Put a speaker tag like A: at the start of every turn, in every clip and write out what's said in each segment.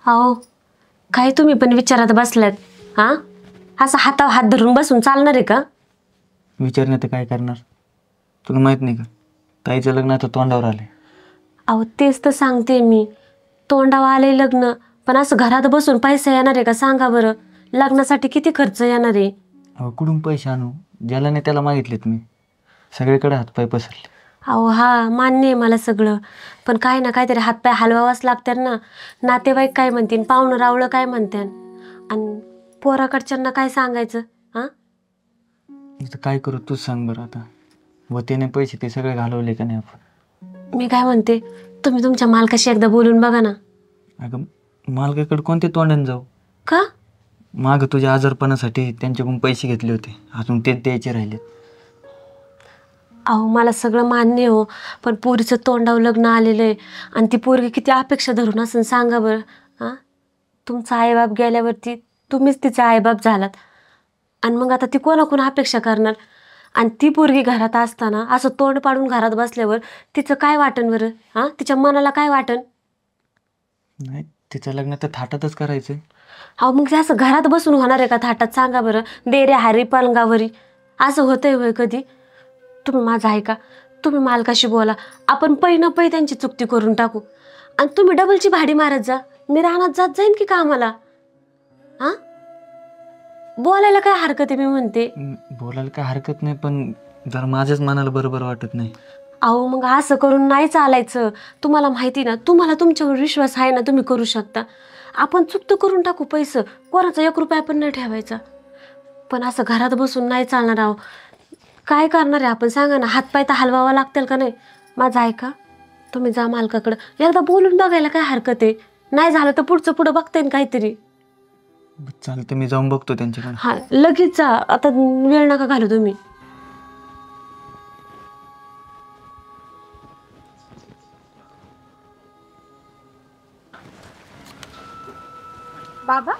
A: अहो काय तुम्ही पण विचारात बसलात? हा, असं हातावर हात धरून बसून चालणार आहे का?
B: विचारण्यात काय करणार? तुला माहित नाही का, ताईचं लग्न आता तोंडावर आले.
A: अहो तेच तर सांगते मी, तोंडावर आले लग्न, पण असं घरात बसून पैसा येणार आहे का सांगा बरं? लग्नासाठी किती खर्च येणार आहे?
B: अहो कुठून पैसे आणू? ज्याला नाही त्याला मागितलेत मी. सगळीकडे हातपाय पसरले.
A: अहो हा मान्य आहे मला सगळं, पण काय ना काहीतरी हातपाय हलवावाच लागतात ना. नातेवाईक काय म्हणतील, पाहुणं रावळं काय म्हणतात, आणि पोराकडच्यांना काय सांगायचं? हां,
B: इथं काय करू तूच सांग बरं आता. व त्याने पैसे ते सगळे घालवले का नाही आपण?
A: मी काय म्हणते, तुम्ही तुमच्या मालकाशी एकदा बोलून बघा ना.
B: अगं मालकाकडे कोणते तोंडाने जाऊ?
A: का?
B: मागं तुझ्या आजारपणासाठी त्यांच्याकडून पैसे घेतले होते, अजून ते द्यायचे राहिले.
A: अहो मला सगळं मान्य हो, पण पोरीचं तोंडावर लग्न आलेलं आहे, आणि ती पोरगी किती अपेक्षा धरून असं सांगा बरं. हां, तुमचा आईबाप गेल्यावरती तुम्हीच तिचा आईबाप झालात, आणि मग आता ती कोणाकोण अपेक्षा करणार? आणि ती पोरगी घरात असताना असं तोंड पाडून घरात बसल्यावर तिचं काय वाटन बरं? हां, तिच्या मनाला काय वाटन?
B: नाही, तिचं लग्न तर थाटातच करायचं.
A: अहो मग ते असं घरात बसून होणार आहे का थाटात सांगा बरं? दे रे हारी पलंगावरी असं होतंय होय कधी? तुम्ही माझं ऐका, तुम्ही मालकाशी बोला, आपण पै न पै त्यांची चुकती करून टाकू, आणि तुम्ही डबलची भाडी मारत जा, मी रानात जात जाईन की कामाला. हां, बोलायला काय हरकत आहे? मी म्हणते
B: बोलायला काय हरकत नाही, पण जरा माझ्याच मनाला बरोबर वाटत नाही.
A: अहो मग असं करून नाही चालायचं. तुम्हाला माहिती ना, तुम्हाला तुमच्यावर विश्वास आहे ना, तुम्ही करू शकता. आपण चुकतं करून टाकू, पैसे कोणाचा 1 रुपया पण नाही ठेवायचा, पण असं घरात बसून नाही चालणार. आहो काय करणार आहे आपण सांगा ना? हातपाय तर हलवावा लागतील का नाही? माझं ऐका, तुम्ही जा मालकाकडं, एकदा बोलून बघायला काय हरकत आहे? नाही झालं तर पुढचं पुढं बघता येईल काहीतरी.
B: चालतं, मी जाऊन बघतो त्यांच्याकडे.
A: हां लगेच जा, आता वेळ नका घालू तुम्ही.
C: बाबा,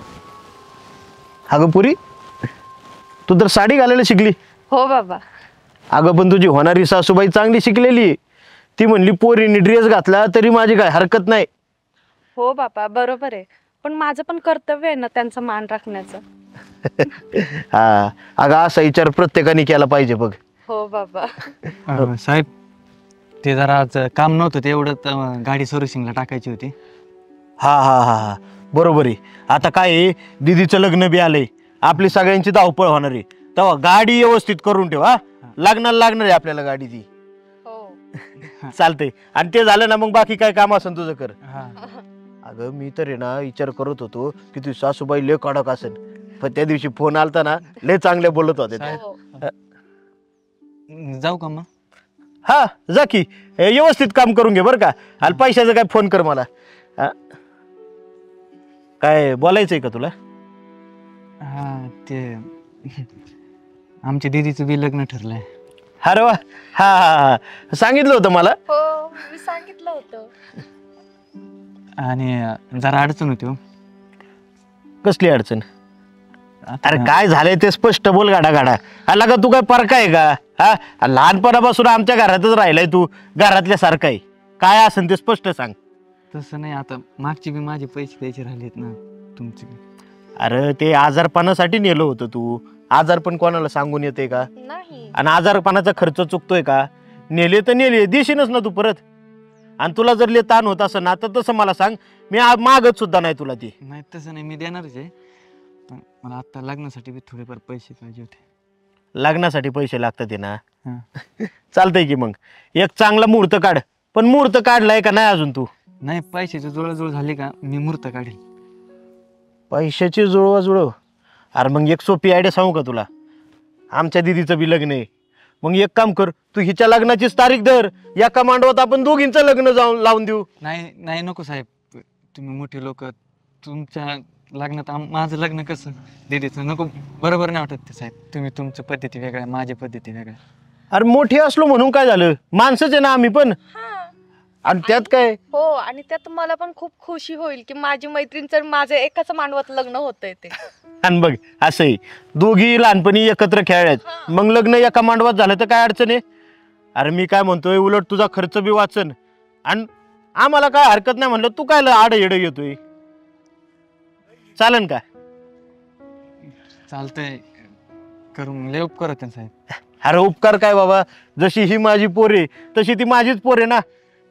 D: अगं पुरी, तू तर साडी घालायला शिकली.
C: हो बाबा.
D: अगं पण तुझी होणारी सासूबाई चांगली शिकलेली आहे. ती म्हणली पोरीने ड्रेस घातला तरी माझी काय हरकत नाही.
C: हो बाबा बरोबर आहे, पण माझं पण कर्तव्य आहे ना त्यांचा मान राखण्याचं.
D: हा, अगं असा विचार प्रत्येकाने केला पाहिजे बघ.
C: हो बाबा.
B: साहेब, ते जरा आज काम नव्हतं, ते एवढं गाडी सर्व्हिसिंगला टाकायची होती.
D: हा हा हा हा, बरोबर आहे. आता काय आहे, दीदीचं लग्न बी आलंय, आपली सगळ्यांची धावपळ होणार आहे, तेव्हा गाडी व्यवस्थित करून ठेव. हा, लागणार आहे आपल्याला गाडी ती.
C: हो
D: चालतंय, आणि ते झालं ना मग बाकी काय काम असेल तुझं कर.
B: हा,
D: अगं मी तर आहे ना विचार करत होतो की तुझी सासूबाई लय कडक असेल, पण त्या दिवशी फोन आलता ना, लय चांगले बोलत होते.
C: हो.
B: जाऊ का मग?
D: हा जा की, व्यवस्थित काम करून घे बरं का. आणि पैशाचं काय फोन कर मला. हा? काय बोलायचंय का तुला?
B: हा, ते आमच्या दीदीचं बी लग्न ठरलंय.
D: अरे वा, हा हा हा, सांगितलं होतं मला.
C: हो मी सांगितलं होतं.
B: आणि जरा अडचण होती हो.
D: कसली अडचण? अरे काय झालंय ते स्पष्ट बोल गाडा गाडा. आला का तू काय परका आहे का? हा, लहानपणापासून आमच्या घरातच राहिलाय तू, घरातल्या सारखं आहे. काय असेल ते स्पष्ट सांग.
B: तसं नाही, आता मागचे बी माझे पैसे द्यायचे राहिलेत ना, तुमचे बी.
D: अरे ते आजारपणासाठी नेलं होतं तू. आजारपण कोणाला सांगून येते का?
C: नाही.
D: आणि आजारपणाचा खर्च चुकतोय का? नेले तर नेले, देशीनच ना तू परत. आणि तुला जर ले ताण होत असं ना, तर तसं मला सांग, मी मागत सुद्धा नाही तुला ते.
B: नाही तसं नाही, मी देणारच आहे, पण मला आता लग्नासाठी बी थोडेफार पैसे पाहिजे होते.
D: लग्नासाठी पैसे लागतात ना?
B: हां.
D: चालतंय की मग एक चांगला मुहूर्त काढ. पण मुहूर्त काढलाय का नाही अजून तू?
B: नाही, पैशाची जुळाजुळ झाली का मी मुहूर्त काढेल.
D: पैशाची जुळवाजुळव? अरे मग एक सोपी आयडिया सांगू का तुला? आमच्या दीदीचं बी लग्न आहे, मग एक काम कर, तू हिच्या लग्नाचीच तारीख धर, एका मांडवात आपण दोघींचं लग्न लावून देऊ.
B: नाही नाही, नको साहेब, तुम्ही मोठे लोक, तुमच्या लग्नात माझं लग्न कसं दीदीचं नको, बरोबर नाही वाटत ते साहेब. तुम्ही तुमच्या पद्धती वेगळ्या, माझ्या पद्धती वेगळ्या.
D: अरे मोठे असलो म्हणून काय झालं, माणसंच आहे ना आम्ही पण. आणि त्यात काय?
C: हो, आणि त्यात मला पण खूप खुशी होईल की माझी मैत्रीणचं माझं एकाच मांडवात लग्न होतंय ते.
D: आणि बघ असंही दोघी लहानपणी एकत्र खेळायच, मग लग्न एका मांडवात झालं तर काय अडचण आहे? अरे मी काय म्हणतोय, उलट तुझा खर्च बी वाचन, आणि आम्हाला काय हरकत नाही म्हणलं, तू काय आड येड येतोय? चालन का?
B: चालतंय, करून लय उपकार होते साहेब.
D: अरे उपकार काय बाबा, जशी ही माझी पोर आहे तशी ती माझीच पोर आहे ना.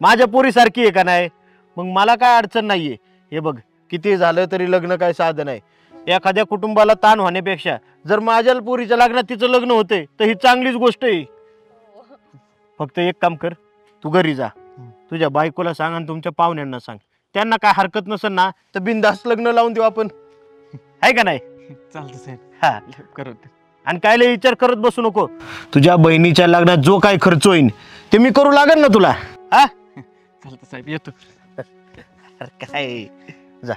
D: माझ्या पोरीसारखी आहे का नाही? मग मला काय अडचण नाहीये. हे बघ, किती झालं तरी लग्न काय साधन आहे. एखाद्या कुटुंबाला ताण होण्यापेक्षा जर माझ्या पोरीच्या लग्नात तिचं लग्न होते तर ही चांगलीच गोष्ट आहे. फक्त एक काम कर, तू घरी जा, तुझ्या बायकोला सांग आणि तुमच्या पाहुण्यांना सांग. त्यांना काय हरकत नसेल ना तर बिनधास्त लग्न लावून देऊ आपण, आहे का नाही?
B: चालतं साहेब,
D: हा.
B: लय उपकार होते.
D: आणि काय लय विचार करत बसू नको. तुझ्या बहिणीच्या लग्नात जो काय खर्च होईल ते मी करू लागेल ना तुला. हा
B: चालतं साहेब, येतो.
D: अरे काय जा.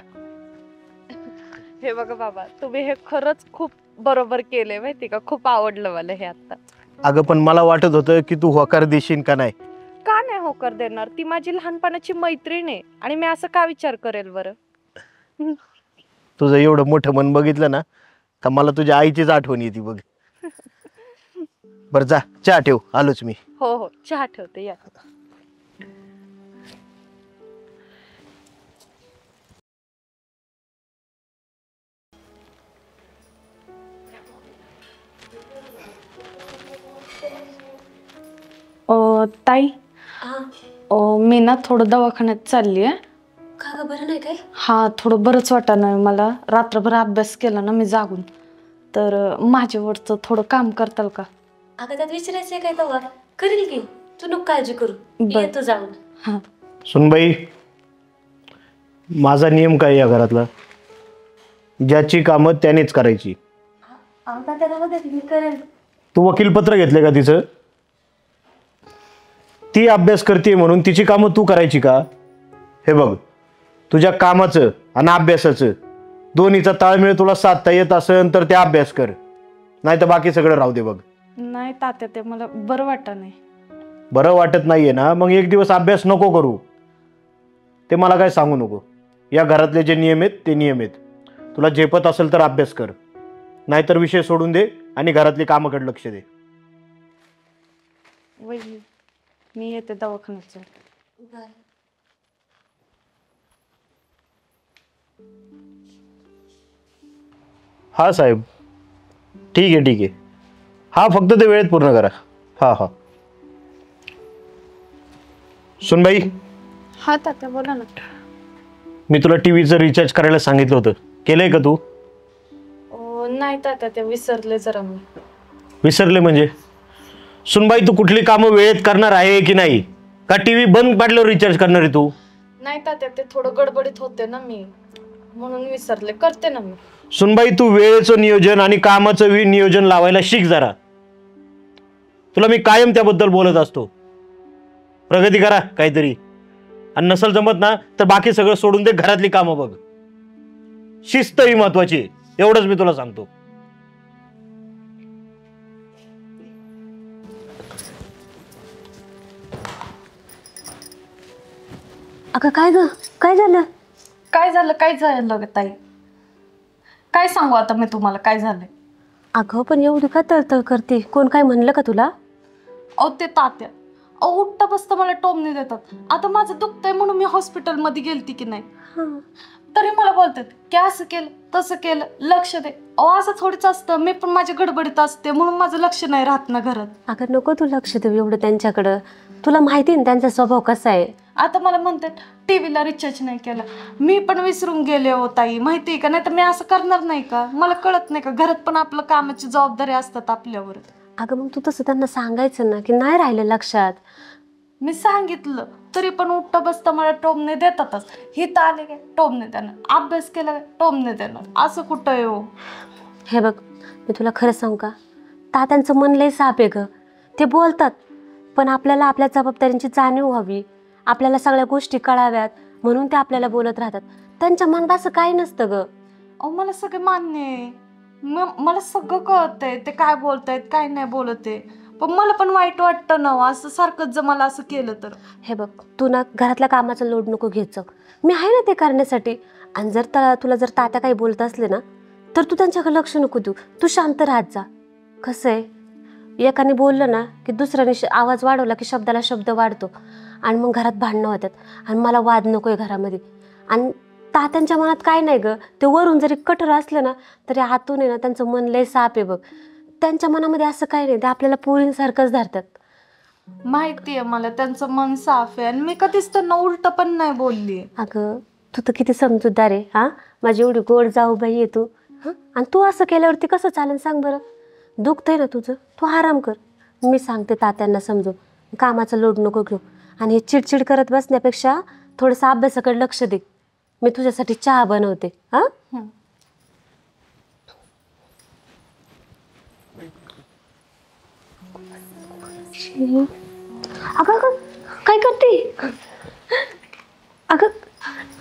C: हे बघा बाबा, तुम्ही हे खरंच खूप बरोबर केले माहिती का. खूप आवडलं मला हे आता.
D: अगं पण मला वाटत होतं की तू होकार देशील का नाही.
C: का नाही होकार देणार? ती माझी लहानपणाची मैत्रीण आहे आणि मी असं का विचार करेल बरं.
D: तुझं एवढं मोठं मन बघितलं ना का मला तुझ्या आईचीच आठवण येते बघ. बरं जा, चहा ठेव, आलोच मी.
C: हो हो, चहा ठेवते या. ताई, मी ना थोडं दवाखान्यात चालली आहे.
A: का ग, बरं नाही काय?
C: हा, थोडं बरंच वाटत नाही मला. रात्रभर अभ्यास केला ना मी जागून. तर माझ्यावरचं थोडं काम करताल का?
A: अगं त्यात विचारायचं काय तेव्हा करील की, तू नको काळजी करू.
C: बरं.
A: येतो जाऊन.
C: हा.
D: सुनबाई, माझा नियम काय या घरातला, ज्याची कामं त्यानेच करायची.
A: आता त्याला मी करेल.
D: तू वकीलपत्र घेतले का तिचं? ती अभ्यास करते म्हणून तिची कामं तू करायची का? हे बघ, तुझ्या कामाचं आणि अभ्यासाचं दोन्हीचा ताळमेळ तुला साधता येत असेल तर ते अभ्यास कर, नाही तर बाकी सगळं राहू दे. बघ,
C: नाही तात्या, ते मला बरं वाटत नाही.
D: बरं वाटत नाहीये ना, मग एक दिवस अभ्यास नको करू. ते मला काय सांगू नको. या घरातले जे नियम आहेत ते नियम आहेत. तुला झेपत असेल तर अभ्यास कर, नाहीतर विषय सोडून दे आणि घरातली कामाकडे लक्ष दे.
C: वहिनी, मी येते दवाखान्यात.
D: हा साहेब, ठीक आहे ठीक आहे. हा, फक्त ते वेळेत पूर्ण करा. हा हा. सुनबाई,
C: हा तात्या, बोला ना.
D: मी तुला टीव्हीचं रिचार्ज करायला सांगितलं होतं, केलंय का तू?
C: नाही तात्या, ते विसरले जरा मी.
D: विसरले म्हणजे? सुनबाई, तू कुठली कामं वेळेत करणार आहे की नाही, का टीव्ही बंद पाडल्यावर रिचार्ज करणार आहे तू?
C: नाही तात्या, ते थोडं गडबडीत होते ना मी, म्हणून विसरले. करते ना मी.
D: सुनबाई, तू वेळेचं नियोजन आणि कामाचं नियोजन लावायला शिक जरा. तुला मी कायम त्याबद्दल बोलत असतो. प्रगती करा काहीतरी, आणि नसल जमत ना तर बाकी सगळं सोडून दे, घरातली कामं बघ. शिस्त ही महत्वाची आहे, एवढंच मी तुला सांगतो.
A: अगं काय ग, काय झालं?
C: काय झालं ताई? काय सांगू आता मी तुम्हाला काय झालंय?
A: अगं पण एवढी का तळतळ करते? कोण काय म्हणलं का तुला?
C: अहो ते तात्या, अहो उठता बसता मला टोमणे देतात. आता माझं दुखतंय म्हणून मी हॉस्पिटलमध्ये गेलती की नाही, तरी मला बोलतात की असं केलं तसं केलं, लक्ष दे. अहो असं थोडीच असतं, मी पण माझ्या गडबडीत असते म्हणून माझं लक्ष नाही राहत ना घरात.
A: अगं नको तू लक्ष देऊ एवढं त्यांच्याकडं. तुला माहिती ना त्यांचा स्वभाव कसा आहे.
C: आता मला म्हणतात टीव्हीला रिचार्ज नाही केला. मी पण विसरून गेले हो ताई, माहिती का? नाही तर मी असं करणार नाही का? मला कळत नाही का? घरात पण आपलं कामाची जबाबदारी असतात आपल्यावर.
A: अगं मग तू तसं त्यांना सांगायचं ना की नाही राहिलं लक्षात.
C: मी सांगितलं तरी पण उठता बसता मला टोमणे देतातच. हिथं आले काय टोमणे देणार, अभ्यास केला काय टोमणे देणार. असं कुठं आहे हो?
A: हे बघ, मी तुला खरं सांगू का, तात्यांचं मन लय साप आहे ग. ते बोलतात पण आपल्याला आपल्या जबाबदारीची जाणीव व्हावी, आपल्याला सगळ्या गोष्टी कळाव्यात म्हणून ते आपल्याला बोलत राहतात. त्यांच्या मनात असं काही नसतं ग.
C: अहो मला सगळे मान्य आहे, मला सगळं कळतंय ते काय बोलतायत काय नाही बोलत आहे. पण मला पण वाईट वाटतं ना असं सारखंच जर मला असं केलं तर.
A: हे बघ, तू ना घरातल्या कामाचा लोड नको घेत जाऊ. मी आहे ना ते करण्यासाठी. आणि जर तुला जर तात्या काही बोलत असले ना तर तू त्यांच्याकडे लक्ष नको देऊ. तू शांत राहत जा. कसं आहे, एकाने बोललं ना की दुसऱ्याने आवाज वाढवला की शब्दाला शब्द वाढतो आणि मग घरात भांडणं होतात. आणि मला वाद नको आहे घरामध्ये. आणि तात्यांच्या मनात काय नाही ग, ते वरून जरी कठोर असलं ना तरी आतून आहे ना त्यांचं मन लय साफ आहे बघ. त्यांच्या मनामध्ये असं काय नाही, ते आपल्याला पोरींसारखंच धरतात.
C: माहिती आहे मला त्यांचं मन साफ आहे आणि मी कधीच त्यांना उलट पण नाही बोलली.
A: अगं तू तर किती समजूतदार आहे हा, माझी एवढी गोड जाऊ बाई आहे तू. हां, आणि तू असं केल्यावरती कसं चालेल सांग बरं. दुखतंय ना तुझं, तू आराम कर. मी सांगते तात्यांना समजून, कामाचा लोड नको घेऊ आणि हे चिडचिड करत बसण्यापेक्षा थोडंसं अभ्यासाकडे लक्ष दे. मी तुझ्यासाठी चहा बनवते. हां अगं अगं काय करते अगं?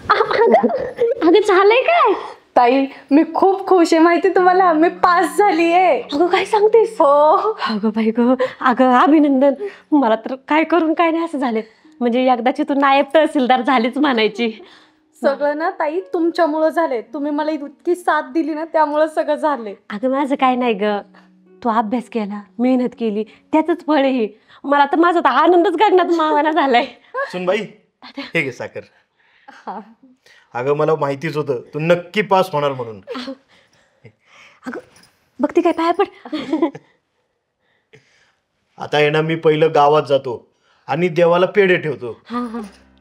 A: अगं झालंय काय?
C: ताई मी खूप खुश आहे माहिती तुम्हाला, मी पास झाली आहे.
A: अगं काय सांगतेस?
C: हो.
A: अगं बाई ग, अगं अभिनंदन. मला तर काय करून काय नाही असं झाले, म्हणजे एकदाची तू नायब तहसीलदार झालीच म्हणायची.
C: सगळं ना ताई तुमच्यामुळं झालंय, तुम्ही मला इतकी साथ दिली ना त्यामुळं सगळं झालंय.
A: अगं माझं काय नाही ग, तू अभ्यास केला, मेहनत केली, त्याचंच फळ आहे हे. मला तर माझा तर आनंदच गगनात मावाना झालाय.
D: सुनबाई हे घे साखर. अगं मला माहितीच होतं तू नक्की पास होणार म्हणून.
A: अगं बघते काय पाया पड.
D: आता आहे ना, मी पहिलं गावात जातो आणि देवाला पेढे ठेवतो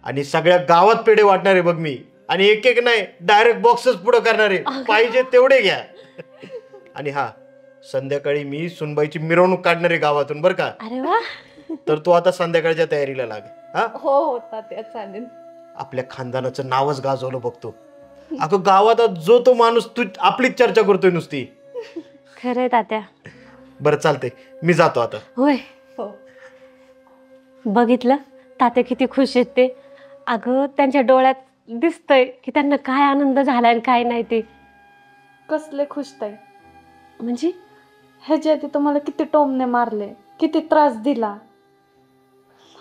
D: आणि सगळ्या गावात पेढे वाटणार आहे बघ मी. आणि एक एक नाही, डायरेक्ट बॉक्सच पुढं करणार आहे, पाहिजे तेवढे घ्या. आणि हा, संध्याकाळी मी सुनबाईची मिरवणूक काढणार आहे गावातून बरं का.
A: अरे वा.
D: तर तू आता संध्याकाळच्या तयारीला लाग. हा
C: हो होता त्या चालेल.
D: आपल्या खानदानाचं नावच गाजवलं बघतो. अगं गावात जो तो माणूस तू आपलीच चर्चा करतोय नुसती.
A: खरंय तात्या.
D: बरं चालतंय, मी जातो आता.
A: होय
C: हो.
A: बघितलं तात्या किती खुश आहेत ते. अगं त्यांच्या डोळ्यात दिसतंय की त्यांना काय आनंद झालाय आणि काय नाही ते.
C: कसले खुश ताई.
A: म्हणजे
C: ह्याच्या आधी तुम्हाला किती टोमणे मारले, किती त्रास दिला.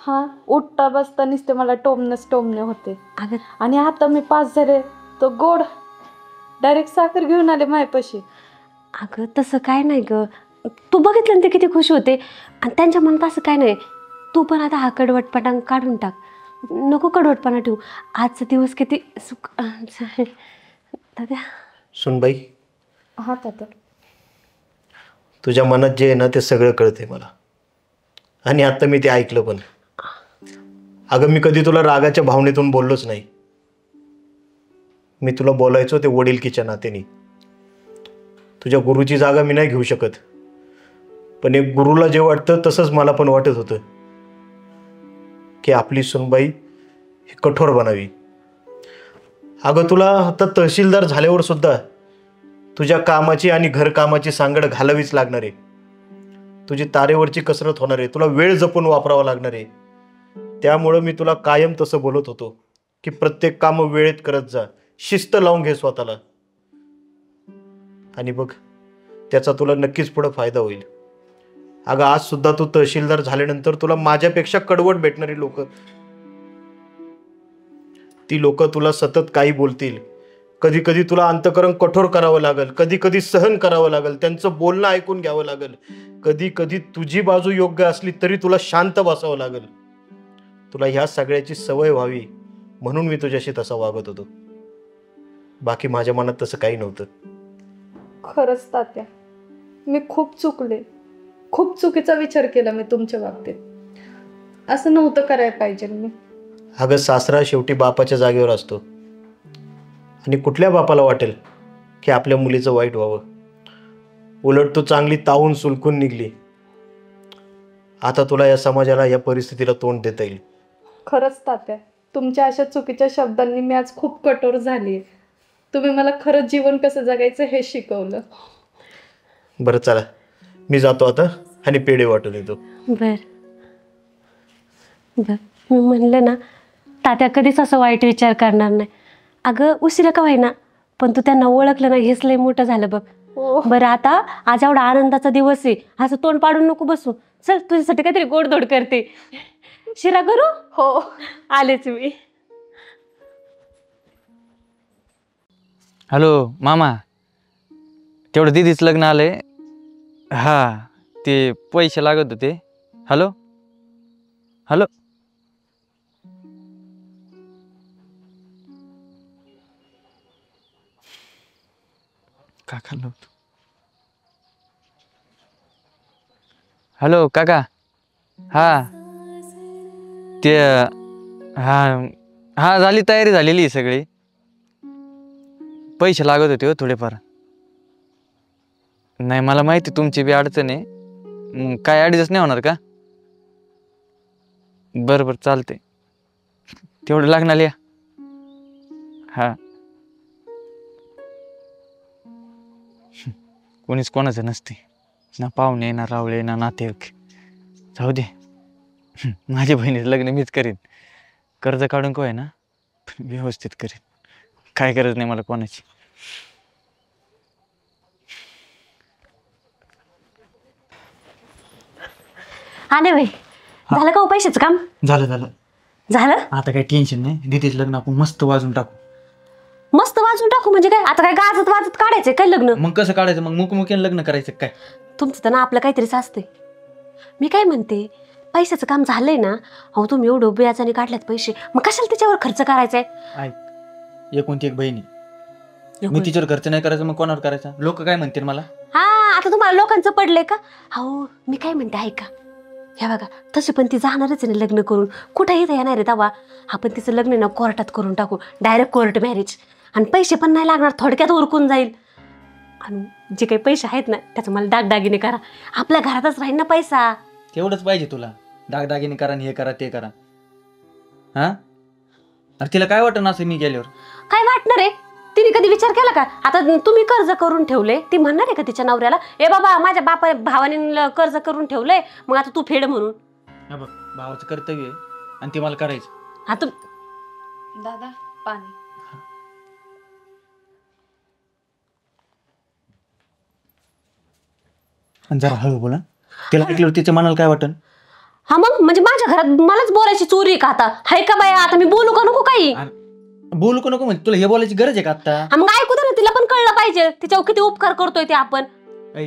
C: हा उठता बसता नुसते मला टोमणे होते.
A: अगं
C: आणि आता मी पास झाले तो गोड डायरेक्ट साखर घेऊन आले माझ्यापाशी.
A: अगं तसं काय नाही ग, तू बघितलं ना ते किती खुश होते. आणि त्यांच्या मनात असं काय नाही. तू पण आता हा कडवटपणा काढून टाक, नको कडवटपणा ठेवू. आजचा दिवस किती सुख. तात्या
D: सुनबाई
C: हा तात्या.
D: तुझ्या मनात जे आहे ना ते सगळं कळते मला, आणि आता मी ते ऐकलं पण. अगं मी कधी तुला रागाच्या भावनेतून बोललोच नाही. मी तुला बोलायचो ते वडीलकीच्या नात्याने. तुझ्या गुरुची जागा मी नाही घेऊ शकत, पण एक गुरुला जे वाटतं तसंच मला पण वाटत होतं की आपली सुनबाई ही कठोर बनावी. अगं तुला आता तहसीलदार झाल्यावर सुद्धा तुझ्या कामाची आणि घरकामाची सांगड घालावीच लागणार आहे. तुझी तारेवरची कसरत होणार आहे, तुला वेळ जपून वापरावा लागणार आहे. त्यामुळं मी तुला कायम तसं बोलत होतो की प्रत्येक कामं वेळेत करत जा, शिस्त लावून घे स्वतःला. आणि बघ त्याचा तुला नक्कीच पुढं फायदा होईल. अगं आज सुद्धा तू तहसीलदार झाल्यानंतर तुला माझ्यापेक्षा कडवट भेटणारी लोक, ती लोक तुला सतत काही बोलतील. कधी कधी तुला अंतकरण कठोर करावं लागेल, कधी कधी सहन करावं लागेल, त्यांचं बोलणं ऐकून घ्यावं लागेल. कधी कधी तुझी बाजू योग्य असली तरी तुला शांत बसावं लागेल. तुला ह्या सगळ्याची सवय व्हावी म्हणून मी तुझ्याशी तसा वागत होतो. बाकी माझ्या मनात तसं काही नव्हतं.
C: खरंच तात्या, मी खूप चुकले, खूप चुकीचा विचार केला मी तुमच्या बाबतीत. असं नव्हतं करायला पाहिजे मी.
D: अगं सासरा शेवटी बापाच्या जागेवर असतो, आणि कुठल्या बापाला वाटेल की आपल्या मुलीचं वाईट व्हावं. उलट तू चांगली तावून सुलकून निघली. आता तुला या समाजाला, या परिस्थितीला तोंड देता येईल.
C: खरंच तात्या, तुमच्या अशा चुकीच्या शब्दांनी मी आज खूप कठोर झाली. तुम्ही मला खरंच जीवन कसं जगायचं हे शिकवलं.
D: बरं चला, मी जातो आता आणि पेढे वाटून येतो.
A: बर बर, मी म्हणलं ना तात्या कधीच असं वाईट विचार करणार नाही. अगं उशिरा का होईना, पण तू त्यांना ओळखलं नाही हेच लय मोठं झालं बघ. बरं आता आज एवढा आनंदाचा दिवस आहे, असं तोंड पाडून नको बसू. चल तुझ्यासाठी काहीतरी गोडधोड करते. शिरा करू?
C: हो
A: आलेच मी.
B: हॅलो मामा, तेवढं दीदीचं लग्न आलंय. हा ते पैसे लागत होते. हॅलो हॅलो काका लावतो. हॅलो काका. हा ते हा हा झाली, तयारी झालेली आहे सगळी. पैसे लागत होते हो थोडेफार. नाही मला माहिती तुमची बी अडचण आहे. काय ॲडजस्ट नाही होणार का? बरं बरं चालते. तेवढं लागणार या. हा कोणीच कोणाचं नसते, ना पाहुणे ना रावळे ना नातेवाईक. जाऊ दे, माझ्या बहिणीचं लग्न मीच करीन. कर्ज काढून काय ना व्यवस्थित करीन. काय गरज नाही मला कोणाची.
A: आले बाई. झालं का हो पैशाचं काम?
B: झालं झालं.
A: झालं.
B: आता काही टेन्शन नाही. दीदीचं लग्न आपण मस्त वाजून टाकू.
A: मस्त वाजून टाकू म्हणजे काय? आता काय गाजत वाजत काढायचंय काय लग्न?
B: मग कसं काढायचं? मग मुकमुक्यानं लग्न करायचं काय?
A: तुमचं तर ना आपलं काहीतरीच असते. मी काय म्हणते, पैशाचं काम झालंय ना. अहो तुम्ही एवढं व्याजाने काढल्यात पैसे, मग कशाला त्याच्यावर खर्च करायचाय?
B: ऐक, एकोणती एक बहिणी, मी तिच्यावर खर्च नाही करायचं मग कोणावर करायचा? लोक काय म्हणतील मला?
A: हा आता तुम्हाला लोकांचं पडलंय का? अहो मी काय म्हणते ऐका, ह्या बघा तशी पण ती जाणारच आहे ना लग्न करून. कुठे इथं येणार आहे तवा? आपण तिचं लग्न ना कोर्टात करून टाकू, डायरेक्ट कोर्ट मॅरेज. आणि पैसे पण नाही लागणार, थोडक्यात उरकून जाईल. आणि जे काही पैसे आहेत ना त्याचं मला दागदागिने करा. आपल्या घरातच राहील ना पैसा.
B: तेवढंच पाहिजे तुला? दागदागिने करा आणि हे करा ते करा. हा अरे तिला काय वाटतं असं मी गेल्यावर?
A: काय वाटणार आहे? तिने कधी विचार केला का? आता तुम्ही कर्ज करून ठेवले, ती म्हणणार आहे का तिच्या नवऱ्याला ए बाबा माझ्या भावाने कर्ज करून ठेवलंय मग आता तू फेड म्हणून?
B: हा बघ, भावाचं कर्तव्य आहे आणि ते मला करायचं.
A: आता
C: दादा पाणी.
B: आणि जरा हळू बोला. तिला ऐकल्यावर तिच्या मनाला काय वाटन?
A: हा मग म्हणजे माझ्या घरात मलाच बोलायची चोरी का आता? हाय का बाया? आता मी बोलू का नको काही?
B: बोलू का नको म्हणजे तुला हे बोलायची गरज आहे का आता?
A: मग ऐकू दे ना, तिला पण कळलं पाहिजे तिच्यावर किती उपकार करतोय ते आपण.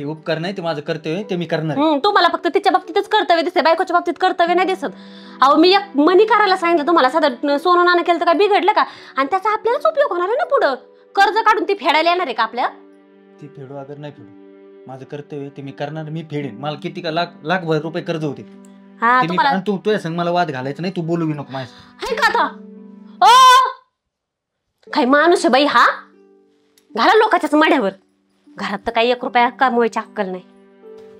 B: उपकार नाही, ते माझं कर्तव्य आहे, ते मी करणार आहे.
A: तुम्हाला फक्त तिच्या बाबतीतच कर्तव्य दिसते, बायकोच्या बाबतीत कर्तव्य नाही दिसत. अहो मी एक मनी करायला सांगितलं तुम्हाला, साधं सोनं नाणं केलं तर काय बिघडलं का? आणि त्याचा आपल्यालाच उपयोग होणार आहे ना पुढं. कर्ज काढून ती फेडायला येणार आहे का आपल्या?
B: ती फेडू अगर नाही फेडू, माझं कर्तव्य आहे, ते मी करणार. मी फेडेन. मला किती का लाखभर रुपये कर्ज होते.
A: हा
B: ते मी-
A: तुम्हाला
B: आणि तू तुझ्या संग मला वाद घालायचा नाही. तू बोलू बी नको माझ्या.
A: हाय का आता? ओ काही माणूस आहे बाई हा? घाला लोकांच्याच मड्यावर. घरात तर काही 1 रुपया कमवायची अक्कल नाही.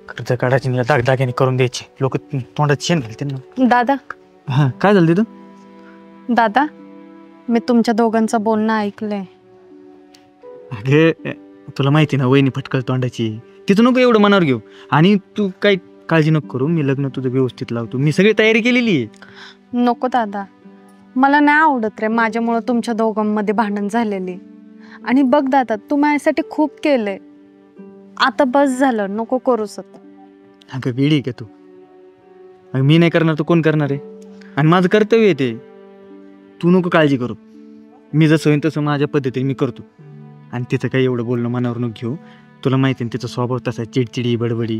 B: कर्ज काढायची दागदागिने करून द्यायची. लोक तोंडात शेण घालतील ना.
C: दादा
B: हा काय झालं तिथं?
C: दादा मी तुमच्या दोघांचं बोलणं ऐकलंय.
B: अगे तुला माहिती ना वहिनी फटकळ तोंडाची. तिथं नको एवढं मनावर घेऊ. आणि तू काही काळजी नको करू. मी लग्न तुझं व्यवस्थित लावतो. मी सगळी तयारी केलेली आहे.
C: नको दादा, मला नाही आवडत रे माझ्यामुळं तुमच्या दोघांमध्ये भांडण झालेली. आणि बघ दादा तू माझ्यासाठी खूप केलंय, आता बस झालं, नको करूस आता.
B: अगं वेडी का तू? मी नाही करणार तर कोण करणार आहे? आणि माझं कर्तव्य आहे ते. तू नको काळजी करू. मी जसं होईन तसं माझ्या पद्धतीने मी करतो. आणि तिचं काही एवढं बोलणं मनावर नको घेऊ. तुला माहिती आहे तिचा स्वभाव तसा चिडचिडी बडबडी.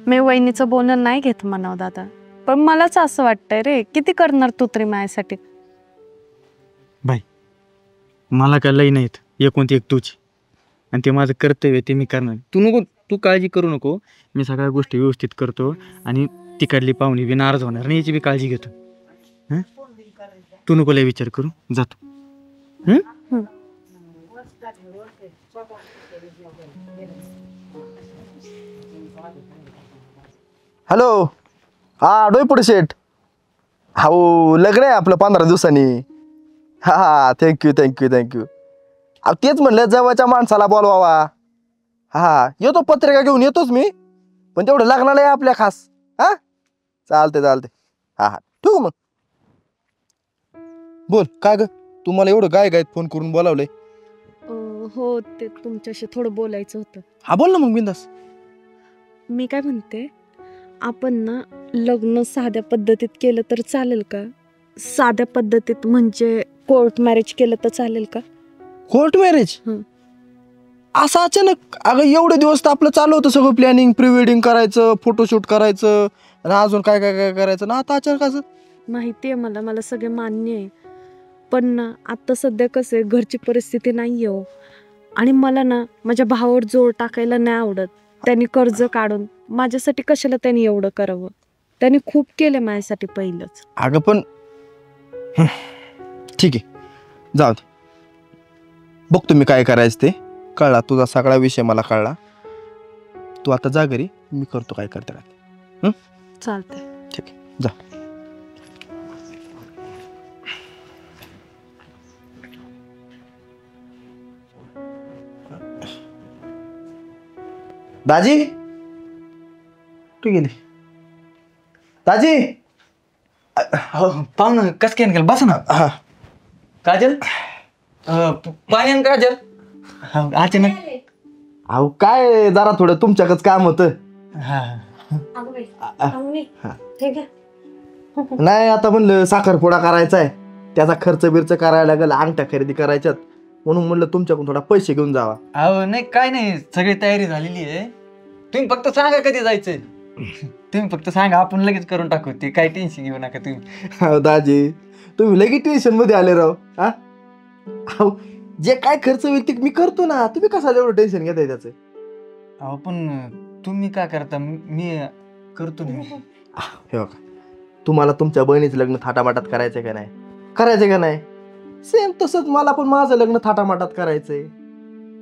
C: मी वहिनीचं बोलणं नाही घेत म्हणावं दादा, पण मलाच असं वाटतंय रे, किती करणार तू तरी माझ्यासाठी.
B: बाई मला काय लई नाहीत, एकोणती एक तुझी. आणि ते माझं कर्तव्य ते मी करणार. तू काळजी करू नको. मी सगळ्या गोष्टी व्यवस्थित करतो. आणि तिकडली पाहुणी बी नाराज होणार नाही याची बी काळजी घेतो. हं तू नको लय विचार करू. जातो.
E: हॅलो. हा डोईपुढे शेठ. हो लग्न आहे आपलं 15 दिवसांनी. हा थँक्यू थँक्यू थँक्यू. अहो तेच म्हणलं जवळच्या माणसाला बोलवावा. हा येतो, पत्रिका घेऊन येतोच मी. पण तेवढं लग्नाला आहे आपल्या खास. हा चालते चालते. हा हा ठेवू मग. बोल काय ग, तुम्हाला एवढं गाय गायत फोन करून बोलावलंय?
C: हो ते तुमच्याशी थोडं बोलायचं होतं.
E: हा बोल ना मग बिंदास.
C: मी काय म्हणते, आपण ना लग्न साध्या पद्धतीत केलं तर चालेल का? साध्या पद्धतीत म्हणजे कोर्ट मॅरेज केलं तर चालेल का?
E: Court marriage? असं अचानक? अगं एवढे दिवस तर आपलं चालू होतं सगळं प्लॅनिंग, प्री वेडिंग करायचं, फोटोशूट करायचं आणि अजून काय काय काय करायचं ना. आता अचानक असं?
C: माहिती आहे मला सगळे मान्य आहे, पण ना आता सध्या कसं आहे, घरची परिस्थिती नाही आहे हो. आणि मला ना माझ्या भावावर जोर टाकायला नाही आवडत. त्यांनी कर्ज काढून माझ्यासाठी कशाला त्यांनी एवढं करावं. त्यांनी खूप केलं माझ्यासाठी पहिलंच.
E: अगं पण ठीक आहे, जाऊ दे. बघ तुम्ही काय करायचं ते. कळला तुझा सगळा विषय मला कळला. तू आता जा घरी, मी करतो काय करते राहते.
C: चालतंय.
E: ठीक आहे, जा. दाजी तू गेली. दाजी
B: पाहुणं कसं काय केलं? बसा ना.
E: हा
B: काजल पाणी आण काजल. अचानक
E: अहो काय जरा थोडं तुमच्याकडच काम होतं.
B: हा
E: नाही आता म्हणलं साखरपुडा करायचा आहे, त्याचा खर्च बिर्च करायला लागेल, अंगठ्या खरेदी करायच्यात, म्हणून म्हणलं तुमच्याकडून थोडा पैसे घेऊन जावा.
B: अहो नाही काय नाही, सगळी तयारी झालेली आहे. तुम्ही फक्त सांगा कधी जायचंय. तुम्ही फक्त सांगा, आपण लगेच करून टाकू. ते काय टेन्शन घेऊ नका तुम्ही.
E: अहो दाजी तुम्ही लगेच टेन्शन मध्ये आले राव. हा अहो जे काय खर्च होईल ते मी करतो ना, तुम्ही कशाला एवढं टेन्शन घेताय त्याचं.
B: अहो पण तुम्ही काय करता, मी करतो ना.
E: हे बघा, तुम्हाला तुमच्या बहिणीचं लग्न थाटामाटात करायचंय का नाही, करायचंय का नाही, सेम तसंच मला पण माझं लग्न थाटामाटात करायचंय.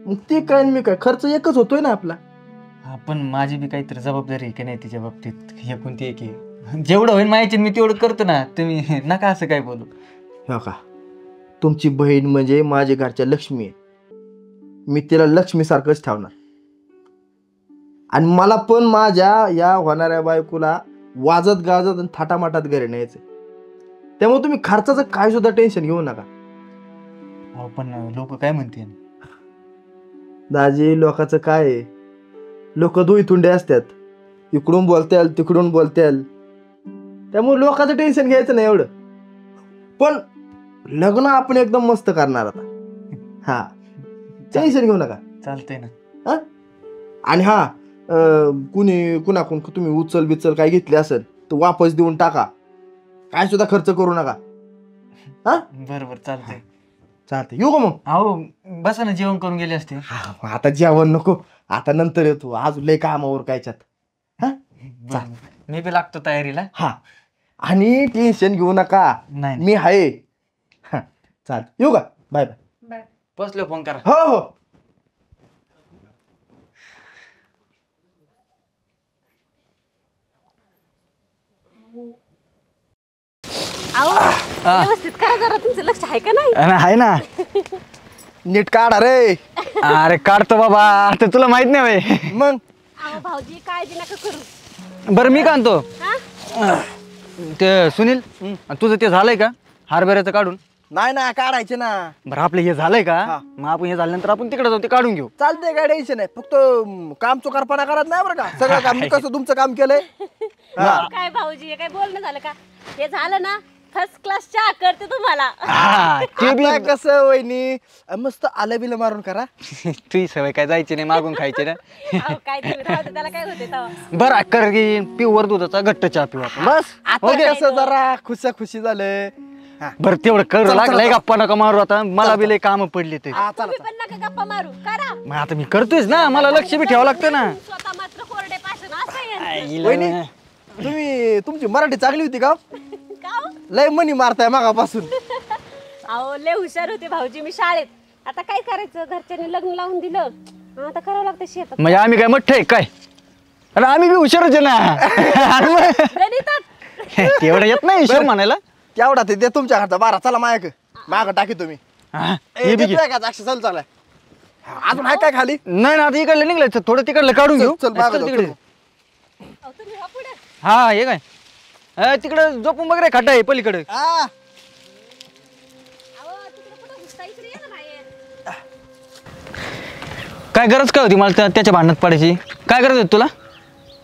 E: मग ते काय मी काय, खर्च एकच होतोय ना आपला.
B: हा पण माझी बी काहीतरी जबाबदारी आहे की नाही तिच्या बाबतीत. हे कोणती एक आहे, जेवढं होईल माहिती मी तेवढं करतो ना. तुम्ही नका असं काय बोलू.
E: हे बघा, तुमची बहीण म्हणजे माझ्या घरच्या लक्ष्मी आहे. मी तिला लक्ष्मीसारखंच ठेवणार. आणि मला पण माझ्या या होणाऱ्या बायकोला वाजत गाजत आणि थाटामाटात घरी न्यायचं. त्यामुळे तुम्ही खर्चाचं काय सुद्धा टेन्शन घेऊ नका.
B: अहो पण लोक काय म्हणतील.
E: दाजी लोकांचं काय आहे, लोक दुईतुंडे असतात, इकडून बोलत्याल तिकडून बोलत्याल. त्यामुळे लोकांचं टेन्शन घ्यायचं नाही एवढं. पण लग्न आपण एकदम मस्त करणार आता. हा टेन्शन घेऊ नका.
B: चालतंय ना.
E: हा आणि हा कुणाकडून तुम्ही उचल बिचल काय घेतली असेल तर वापस देऊन टाका. काय सुद्धा खर्च करू नका. हा
B: बरोबर चालतंय.
E: चालतंय, येऊ का मग?
B: अहो बसा ना, जेवण करून गेले असते.
E: आता जेवण नको, आता नंतर येतो, आज लय कामावर कायच्यात. हा
B: बरं. मी बी लागतो तयारीला.
E: हा आणि टेन्शन घेऊ नका,
B: नाही
E: मी आहे. हा चाल, येऊ का? Bye bye.
B: पोचलो फोन करा.
E: हो हो.
A: व्यवस्थित करा जरा, तुमचं लक्ष आहे का नाही?
B: आहे ना.
E: नीट काढा रे.
B: अरे काढतो बाबा, आता तुला माहित नाही होय.
E: मग
A: अहो भाऊजी काळजी नका करू.
B: बरं मी काय आणतो
A: हा
B: ते सुनील, तुझं ते झालंय का हारभऱ्याचं काढून?
E: नाही ना काढायचे ना.
B: बरं आपलं हे झालंय का?
E: हा.
B: मग आपण हे झाल्यानंतर आपण तिकडे जाऊ, ते काढून घेऊ.
E: चालतंय, काय टेन्शन नाही. फक्त काम चुकारपणा करत नाही बरं का. सगळं काम मी कसं तुमचं काम केलंय. हा.
A: काय भाऊजी हे काय बोलणं झालं का? हे झालं ना, फर्स्ट क्लास चहा करते तुम्हाला.
B: हा, ते बी
E: आता कसं वहिनी मस्त आलं बिलं मारून करा.
B: तुझी सवय काय जायची नाही, मागून खायची ना.
A: अहो, काय तुम्ही राहू दे, त्याला काय होते तेव्हा.
B: बरं कर प्युअर दुधाचा घट्ट चहा पिऊ आपण. बस
E: आता कसं जरा खुशी झालं.
B: बरं तेवढं कर
E: चला,
B: लागलंय,
E: चला.
B: गप्पा नका मारू आता. मला बी लय काम पडले ते.
E: हा, चला
A: तुम्ही पण नका गप्पा मारू, करा.
B: मग आता मी करतोयच ना, मला लक्ष बी ठेवावं लागतं ना.
A: स्वतः मात्र कोरडे पाषाण असं आहे यांचं.
E: वहिनी तुमची मराठी चांगली होती का?
A: का हो?
E: लय मनी मारताय मागापासून.
A: अहो लय हुशार होते भाऊजी मी शाळेत. आता काय करायचं, घरच्यांनी लग्न लावून दिलं, आता करावं लागतं शेतात.
B: म्हणजे आम्ही काय मोठे आहे काय? अरे आम्ही बी हुशारच आहे ना.
A: गणितात
B: तेवढं येत नाही हिशोब म्हणायला.
E: तेवढा ते दे तुमच्या हातात. बारा चला माग टाकी तुम्ही.
B: हा, हे बी घे.
E: चल चालाय. अजून आहे काय खाली?
B: नाही ना, आता इकडलं निघलं, थोडं तिकडलं काढून घेऊ.
E: चल, मागं
B: चल
E: जाऊ,
B: तिकडे.
E: चल.
A: अहो, तुम्ही वा पुढे.
B: हा हे काय तिकडं झोपून बघ रे, खाटा आहे पलीकडे.
E: हा.
A: अहो, तिकडे कुठं घुसता, इकडे या ना बाहेर.
B: काय गरज काय होती मला त्याच्या भांडणात पडायची? काय गरज होती तुला?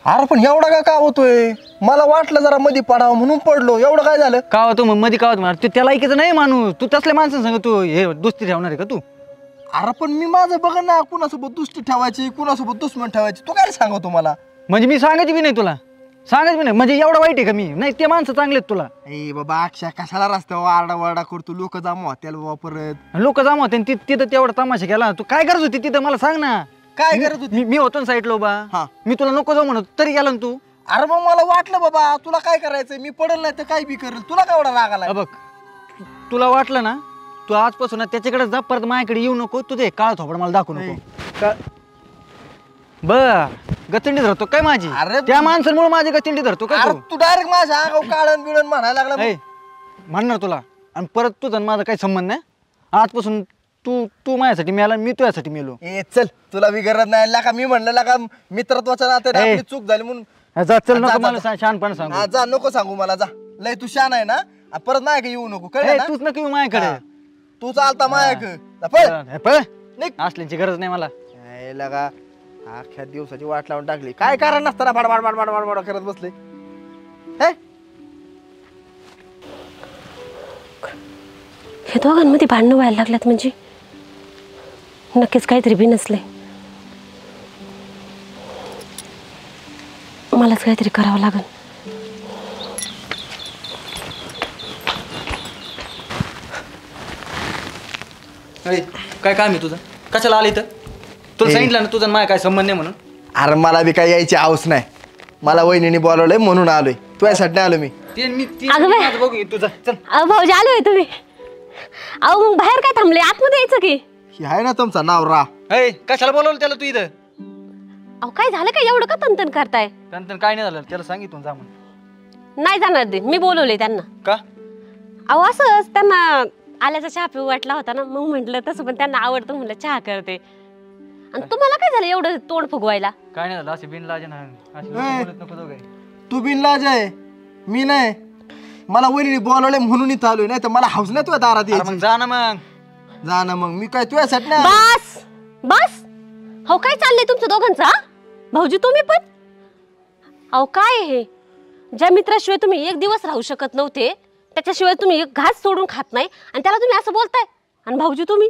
E: अरे पण एवढा का होतोय? मला वाटलं जरा मध्ये पडावं म्हणून पडलो. एवढं काय झालं?
B: का होतो मग मध्ये का होत? त्याला ऐकायचं नाही माणूस. तू तसल्या माणसांना सांग, तू हे दोस्ती ठेवणार आहे का तू?
E: अरे पण मी माझं बघ ना, कुणासोबत दुष्टी ठेवायची, कुणासोबत दुश्मन ठेवायची. तू काय सांगतो मला?
B: म्हणजे मी सांगायची बी नाही तुला. सांगायच मी नाही म्हणजे एवढं वाईट आहे का मी नाही ते माणसं चांगले आहेत तुला
E: ए बाबा अक्षा कशाला रस्त्यावर आरडा वरडा करतो लोक जमा होत्याला बाबा परत
B: लोक जमा होते आणि तिथं तेवढा तमाशा केला तू काय करत होती तिथं मला सांग ना
E: काय करत होती
B: मी होतो ना साईडला उभा
E: हा.
B: मी तुला नको जाऊ म्हणत तरी गेला ना तू
E: अरे मग मला वाटलं बाबा तुला काय करायचंय मी पडेल नाही तर काय बी करेल तुला काय एवढा राग आलाय
B: बघ तुला वाटलं ना तू आजपासून त्याच्याकडे जा परत माझ्याकडे येऊ नको तुझं हे काळ थोपड मला दाखवू नको बर गचंडी धरतो काय माझी
E: अरे
B: त्या माणसांमुळे माझी गचंडी धरतो काय
E: अरे
B: तू
E: तू डायरेक्ट माझ्या अंगावर काळण बिळण म्हणायला लागला
B: ऐ, म्हणणार तुला आणि परत तुझा आणि माझा काही संबंध नाही आजपासून तू तू माझ्यासाठी मेला मी तुझ्यासाठी मेलो
E: ए चल तुला बी गरज नाही लागा मी म्हणलं लागा मित्रत्वाच्या नात्याने
B: ए.
E: आपली चूक झाली म्हणून
B: जा चल
E: जा,
B: नको
E: जा,
B: मला
E: जा.
B: शहाणपण सांग
E: हा, जा नको सांगू मला जा लय तू शान आहे ना परत माझ्याकडे येऊ नको कळलं ना
B: तूच नको येऊ माझ्याकडे
E: हा. तू चालता माझ्याकडे
B: पळ
E: निघ.
B: असल्याची गरज नाही मला
E: लगा अख्ख्या दिवसाची वाट लावून टाकली काय कारण नसताना बाड बाड बाड बाड बाड करत बसले हे
A: हे दोघांमध्ये भांडणं व्हायला लागल्यात म्हणजे नक्कीच काहीतरी बी नसले मलाच काहीतरी करावं लागेल
B: काय काम आहे तुझं कशाला आलं इथं तुला सांगितलं ना तुझा माझ्या काय संबंध नाही म्हणून
E: अरे मला बी काही यायची हाऊस नाही मला वहिनीने बोलवलंय म्हणून आलोय तुझ्यासाठी नाही आलो मी
B: ते मी
A: अगं बाई.
B: माझं बघू तुझा चल
A: अहो भाऊजी आले होय तुम्ही अहो मग बाहेर काय थांबले आतमध्ये यायचं की
E: हे आहे ना तुमचा नाव रा
B: ए कशाला बोलवलं त्याला तू इथं
A: अहो काय झालं का एवढं का तनतन करताय
B: त्यानंतर काय नाही झालं त्याला सांगितलं जा म्हणून
A: नाही जाणार ते मी बोलवले त्यांना
B: का
A: अहो असंच त्यांना आल्याचा चहा पिऊ वाटला होता ना मग म्हटलं तसं पण त्यांना आवडतं म्हणलं चहा करते आणि तुम्हाला काय झालं एवढं तोंड फुगवायला
B: काय नाही झालं असे बिनलाज ना असे लोकं
E: ए.
B: बोलत नको दोघे
E: तू बिनलाज आहे मी नाही मला वहिनीने बोलवलंय म्हणून इथं आलोय नाही तर मला हाऊस नाही तुझ्या दारात यायची
B: मग जा ना मग
E: जा ना मग मी काय तुझ्यासाठी नाही आलो.
A: बस बस हो काय चाललंय तुमचं दोघांचं हा? भाऊजी तुम्ही पण अहो काय हे ज्या मित्राशिवाय तुम्ही एक दिवस राहू शकत नव्हते त्याच्याशिवाय तुम्ही एक घास सोडून खात नाही आणि त्याला तुम्ही असं बोलताय आणि भाऊजी तुम्ही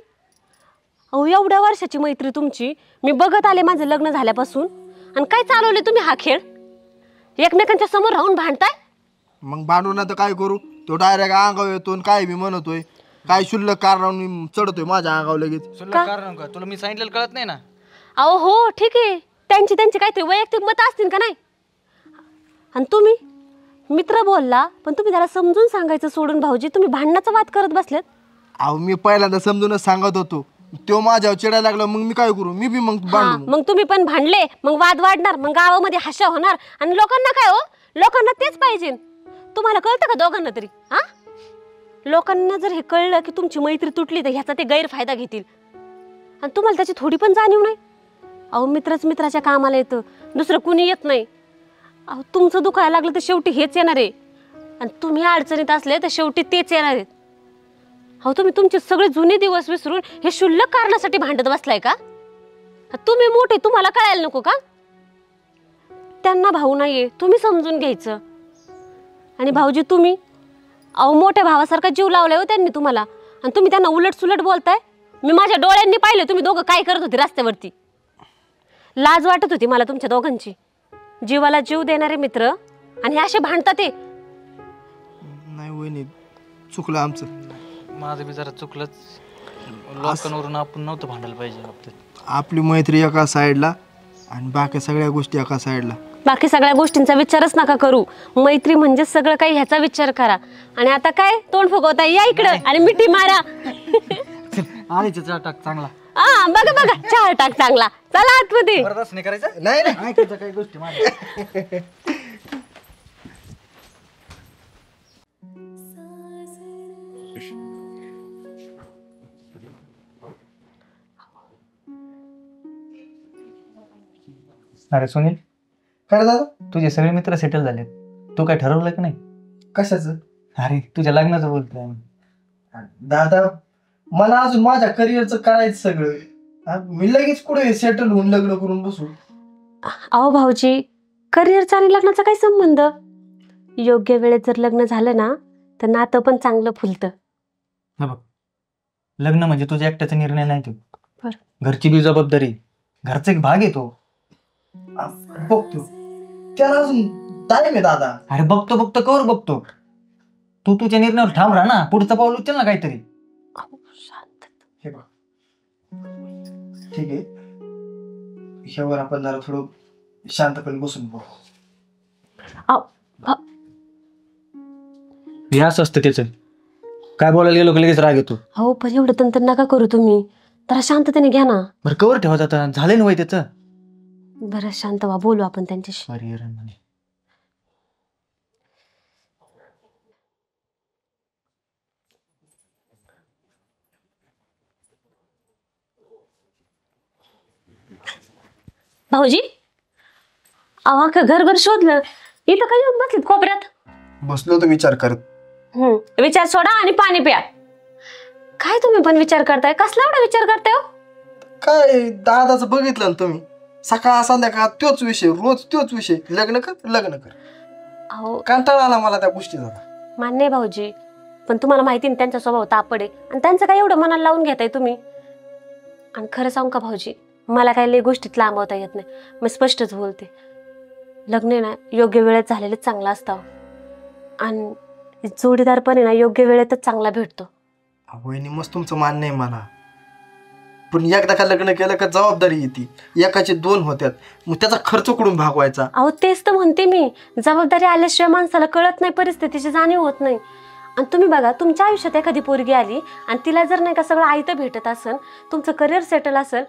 A: अहो एवढ्या वर्षाची मैत्री तुमची मी बघत आले माझं लग्न झाल्यापासून आणि काय चालवले तुम्ही हा खेळ एकमेकांच्या समोर राहून भांडताय
E: मग भांडू ना तर काय करू तो डायरेक्ट अंगावर येतो आणि काय बी म्हणतोय काय शुल्लक कारण चढतोय माझ्या अंगावर लगेच
B: सुल्लक कारण का तुला मी सांगितलेलं कळत नाही ना
A: अहो हो ठीक आहे त्यांची काहीतरी वैयक्तिक मत असतील का नाही आणि तुम्ही मित्र बोलला पण तुम्ही त्याला समजून सांगायचं सोडून भाऊजी तुम्ही भांडणाचा वाद करत बसलेत
E: अहो मी पहिल्यांदा समजूनच सांगत होतो तो माझ्यावर चिडायला लागला मग मी काय करू मी बी मग
A: हा,
E: भांडू
A: मग तुम्ही पण भांडले मग वाद वाढणार मग गावामध्ये हाशा होणार आणि लोकांना काय हो लोकांना तेच पाहिजे तुम्हाला कळतं का दोघांना तरी हा लोकांना जर हे कळलं की तुमची मैत्री तुटली तर ह्याचा ते गैरफायदा घेतील आणि तुम्हाला त्याची थोडी पण जाणीव नाही अहो मित्रच मित्राच्या कामाला येतं दुसरं कुणी येत नाही अहो तुमचं दुखायला लागलं तर शेवटी हेच येणार आहे आणि तुम्ही अडचणीत असले तर शेवटी तेच येणार आहेत अहो तुम्ही तुमचे सगळे जुने दिवस विसरून हे क्षुल्लक कारणासाठी भांडत बसलाय का तुम्ही मोठे तुम्हाला कळायला नको का त्यांना भाऊ नाहीये तुम्ही समजून घ्यायचं आणि भाऊजी तुम्ही अहो मोठ्या भावासारखा जीव लावलाय हो त्यांनी तुम्हाला आणि तुम्ही त्यांना उलट सुलट बोलताय मी माझ्या डोळ्यांनी पाहिलं तुम्ही दोघं काय करत होते रस्त्यावरती लाज वाटत होती मला तुमच्या दोघांची जीवाला जीव देणारे मित्र आणि हे असे भांडतात ते
E: नाही वहिनी चुकलं आमचं
B: माझं बी जरा चुकलंच लोकांवरून आपण नव्हतं भांडायला पाहिजे बाबतीत
E: आपली मैत्री एका साईडला आणि बाकी सगळ्या गोष्टी एका साईडला
A: बाकी सगळ्या गोष्टींचा विचारच नका करू मैत्री म्हणजे सगळं काही ह्याचा विचार करा आणि आता काय तोंड फुगवता या इकडं आणि मिठी मारा
B: आले चहा टाक चांगला
A: हा बघा बघा चहा टाक चांगला चला आतमध्ये
B: बरं नाही करायचं
E: नाही नाही
B: ऐकायचं काही गोष्टी माझ्या अरे सुनील
E: काय दादा
B: तुझे सगळे मित्र सेटल झालेत तू काय ठरवलं की नाही
E: कशाचं
B: अरे तुझ्या लग्नाचं बोलतोय
E: दादा मला अजून माझ्या करिअरचं करायचं सगळं हा, मी लगेच कुठे सेटल होऊन लग्न करून बसू
A: अहो भाऊजी करिअरचा आणि लग्नाचा काय संबंध योग्य वेळेत जर लग्न झालं ना तर नातं पण चांगलं फुलतं
B: बघ लग्न म्हणजे तुझ्या एकट्याचा निर्णय नाही तो
A: बरं.
B: घरची बी जबाबदारी घरचा एक भाग येतो
E: बघतो त्याला अजून टाइम आहे दादा.
B: अरे बघतो बघतो कवर बघतो. तू तुझ्या निर्णयावर ठाम राहा ना, पुढचं पाऊल उचल ना काहीतरी.
A: अहो, शांत.
E: हे बघ ठीक आहे, ह्यावर आपण जरा थोडं शांतपणे बसून बघू.
A: अहो,
B: हे असं असतं त्याचं, काय बोलायला गेलो की लगेच राग येतो.
A: अहो पण एवढं तंत्र नका करू तुम्ही, जरा शांततेने घ्या ना.
B: बरं कवर ठेवत आता, झालं ना वय त्याचं.
A: बरं शांत व्हा, बोलू आपण त्यांच्याशी.
B: परिहरण म्हणे.
A: भाऊजी, अहो अख्खं घर शोधलं, इथं काय येऊन बसलीत कोपऱ्यात?
E: बसलो होतो विचार करत.
A: विचार सोडा आणि पाणी प्या. काय तुम्ही पण विचार करताय? कसला एवढा विचार करताय हो?
E: काय दादाचं बघितलं ना तुम्ही, सकाळ संध्याकाळ तोच विषय, रोज तोच विषय, लग्न कर लग्न कर.
A: अहो
E: कंटाळा आला मला त्या गोष्टीचा.
A: मान्य आहे भाऊजी, पण तुम्हाला माहिती ना त्यांचा स्वभाव तापड आहे, आणि त्यांचं काय एवढं मनाला लावून घेताय तुम्ही? आणि खरं सांगू का भाऊजी, मला काही लई गोष्टीत लांबवता येत नाही, मी स्पष्टच बोलते. लग्न आहे ना योग्य वेळेत झालेलं चांगलं असतं, आणि जोडीदार पण आहे ना योग्य वेळेतच चांगला भेटतो.
E: वहिनी मस्त तुमचं मान्य आहे मला, पण एकदा का लग्न केलं का जबाबदारी येते, एकाचे दोन होत्यात, मग त्याचा खर्च कुठून भागवायचा?
A: अहो तेच तर म्हणते मी, जबाबदारी आल्याशिवाय माणसाला कळत नाही, परिस्थितीची जाणीव होत नाही. आणि तुम्ही बघा, तुमच्या आयुष्यात एखादी पोरगी आली आणि तिला जर नाही का सगळं आयतं भेटत असेल, तुमचं करिअर सेटल असेल,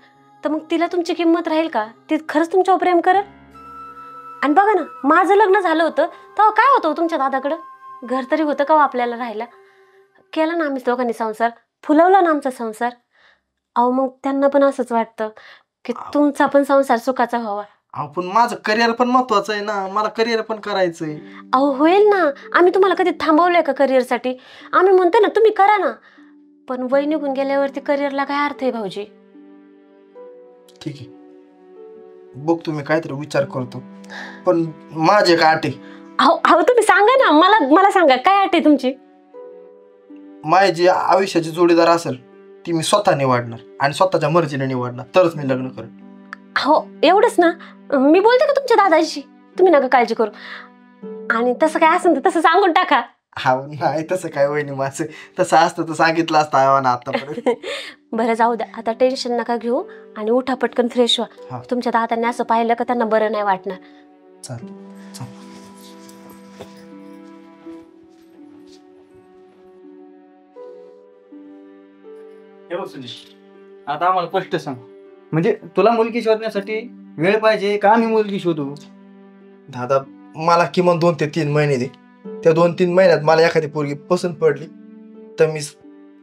A: तर मग तिला तुमची किंमत राहील का? ती खरंच तुमच्यावर प्रेम करेल? आणि बघा ना, माझं लग्न झालं होतं तेव्हा काय होतं तुमच्या दादाकडं? घर तरी होतं का आपल्याला राहायला? केला ना आम्ही दोघांनी संसार, फुलवला ना आमचा संसार. अहो मग त्यांना पण असंच वाटतं की तुमचा पण संसार सुखाचा व्हावा.
E: अहो पण माझं करिअर पण महत्वाचं आहे ना, मला करिअर पण करायचंय.
A: अहो होईल ना, आम्ही तुम्हाला कधी थांबवलंय का करिअरसाठी? आम्ही म्हणतो ना तुम्ही करा ना, पण वय निघून गेल्यावरती करिअरला काय अर्थ आहे भाऊजी?
E: ठीक आहे, बघ तुम्ही काहीतरी विचार करतो, पण माझे काय अटे?
A: अहो अहो तुम्ही सांगा ना, मला सांगा काय अट आहे तुमची?
E: माझी जी आयुष्याची जोडीदार असेल ती मी स्वतः निवडणार आणि स्वतःच्या मर्जीने निवडणार, तरच मी लग्न करेन.
A: हो एवढंच ना, मी बोलते का तुमच्या दादाशी, तुम्ही नका काळजी करू. आणि तसं काय असेल तर तसं सांगून टाका.
E: हा नाही तसं काय वहिनी, माझं तसं असतं तर सांगितलं असतं आव्हाना आतापर्यंत.
A: बरं जाऊ द्या, आता टेन्शन नका घेऊ आणि उठा पटकन फ्रेश
E: हा.
A: व्हा. तुमच्या दादांनी असं पाहिलं का त्यांना बरं नाही वाटणार.
E: चालेल.
B: हे बघ सुनील, आता आम्हाला स्पष्ट सांग, म्हणजे तुला मुलगी शोधण्यासाठी वेळ पाहिजे का आम्ही मुलगी शोधू?
E: दादा मला किमान 2 ते 3 महिने दे, त्या 2-3 महिन्यात मला एखादी पोरगी पसंत पडली तर मी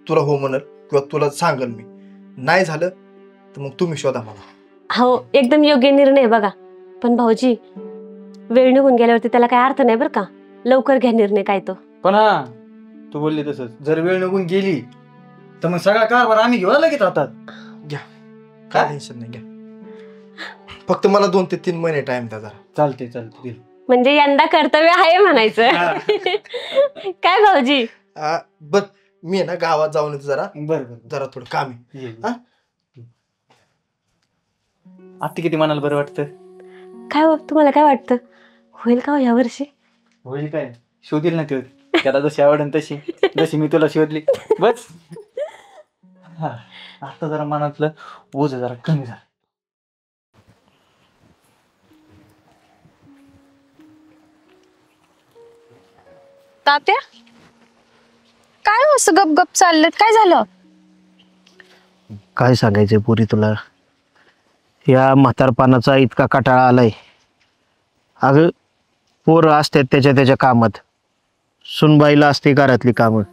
E: तुला हो म्हणल किंवा तुला सांगल. मी नाही झालं तर मग तुम्ही शोधा मला.
A: हो एकदम योग्य निर्णय आहे बघा, पण भाऊजी वेळ निघून गेल्यावरती त्याला काय अर्थ नाही बरं का, लवकर घ्या निर्णय काय तो.
B: पण हा तू बोलली तसंच, जर वेळ निघून गेली तर मग सगळा कारभार आम्ही घेऊ लगेच हातात.
E: घ्या, काय टेन्शन नाही, घ्या. फक्त मला 2 ते 3 महिने टाइम द्या जरा.
B: चालते
A: म्हणजे यंदा कर्तव्य आहे म्हणायचं. काय भाऊजी?
E: बर मी आहे ना गावात जाऊन येतो जरा,
B: बरं
E: जरा थोडं काम आहे. हा?
B: आता किती मनाला बरं वाटतं?
A: काय हो तुम्हाला काय वाटतं, होईल का या वर्षी?
B: होईल काय, शोधील ना ते, त्याला जशी आवडेल तशी, जशी मी तुला शोधली बस. हा आता जरा मनातलं ओझ जरा कमी झालं.
C: तात्या काय हो असं गपगप चाललेत, काय झालं?
D: काय सांगायचंय पुरी तुला, या म्हातारपणाचा इतका कटाळा आलाय. अगं पोरं असतात त्याच्या त्याच्या कामात, सुनबाईला असते घरातली कामं,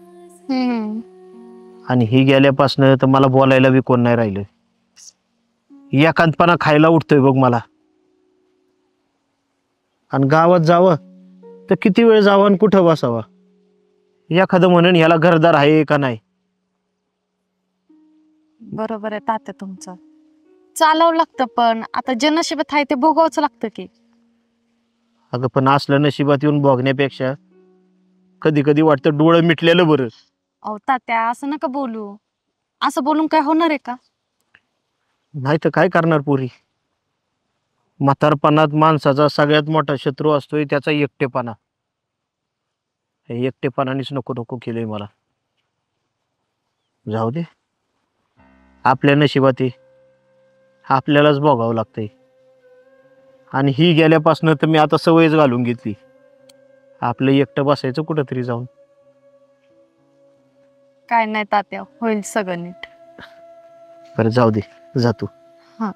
D: आणि ही गेल्यापासनं तर मला बोलायला बी कोण नाही राहिलं. एकांतपणा खायला उठतोय बघ मला. आणि गावात जावं तर किती वेळ जावं आणि कुठं बसावा, एखादं म्हणून ह्याला घरदार आहे का नाही.
C: बरोबर आहे तात्या तुमचं, चालावं लागतं, पण आता जे नशिबात आहे ते भोगावंच लागतं की.
D: अगं पण असलं नशिबात येऊन बघण्यापेक्षा कधी कधी वाटतं डोळं मिटलेलं बरं.
C: अहो तात्या असं नका बोलू, असं बोलून काय होणार आहे का?
D: नाही तर काय करणार पुरी, म्हातारपणात माणसाचा सगळ्यात मोठा शत्रू असतोय त्याचा एकटेपणा. हे एकटेपणानेच नको नको केलंय मला. जाऊ दे, आपल्या नशिबात आहे, आपल्यालाच भोगावं लागतंय. आणि ही गेल्यापासून तर मी आता सवयच घालून घेतली आपलं एकटं बसायचं कुठंतरी जाऊन.
C: काय नाही तात्या, होईल सगळं नीट.
D: बरं जाऊ दे, जातो.
C: हा.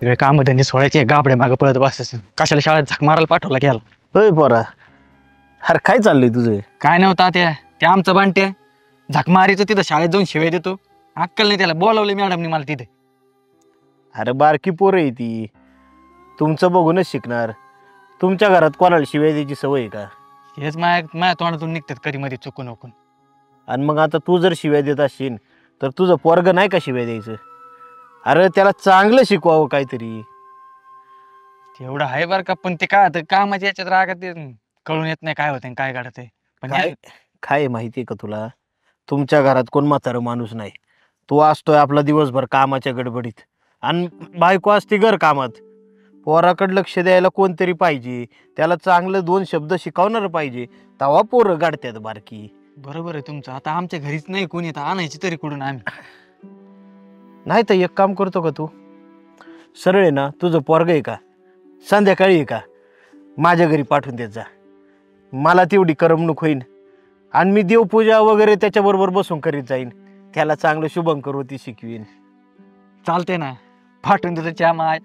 B: सगळे काम धंदे सोडायचे, गाबडे मागे पळत बसायचं. कशाला शाळेत झक मारायला पाठवला गेला.
D: होय पोरा, अरे काय चाललंय तुझं?
B: काय नव्हता ते आमचं बांट्या झक मारीचं तिथं शाळेत जाऊन शिवाय देतो. अक्कल नाही त्याला. बोलावले मॅडमनी मला तिथे.
D: अरे बारकी पोरं आहे ती, तुमचं बघूनच शिकणार. तुमच्या घरात कोणाला शिवाय द्यायची सवय आहे का?
B: हेच माझ्या तोंडातून निघतात कधी मध्ये चुकून ओकून.
D: आणि मग आता तू जर शिव्या देत असशील तर तुझं पोरग नाही का शिव्या द्यायचं? अरे त्याला चांगलं शिकवावं काहीतरी.
B: तेवढं आहे बरं का, पण ते काय होतं कामाच्या याच्यात रागात ते कळून येत नाही काय होतं काय काढत आहे. पण
D: काय काय माहिती आहे का तुला? तुमच्या घरात कोण म्हातारं माणूस नाही. तू असतोय आपला दिवसभर कामाच्या गडबडीत आणि बायको असते घर कामात. पोराकडे लक्ष द्यायला कोणतरी पाहिजे, त्याला चांगलं 2 शब्द शिकवणार पाहिजे, तेव्हा पोरं गाडतात बारकी.
B: बरोबर आहे तुमचं. आता आमच्या घरीच नाही कोणी, तर आणायची तरी कुठून आम्ही?
D: नाही तर एक काम करतो का तू? सरळ आहे ना, तुझं पोरग आहे का संध्याकाळी आहे का माझ्या घरी पाठवून देत जा. मला तेवढी करमणूक होईन आणि मी देवपूजा वगैरे त्याच्याबरोबर बसून करीत जाईन. त्याला चांगलं शुभंकरोती शिकवीन.
B: चालते ना, पाठवून देतो. चहा माय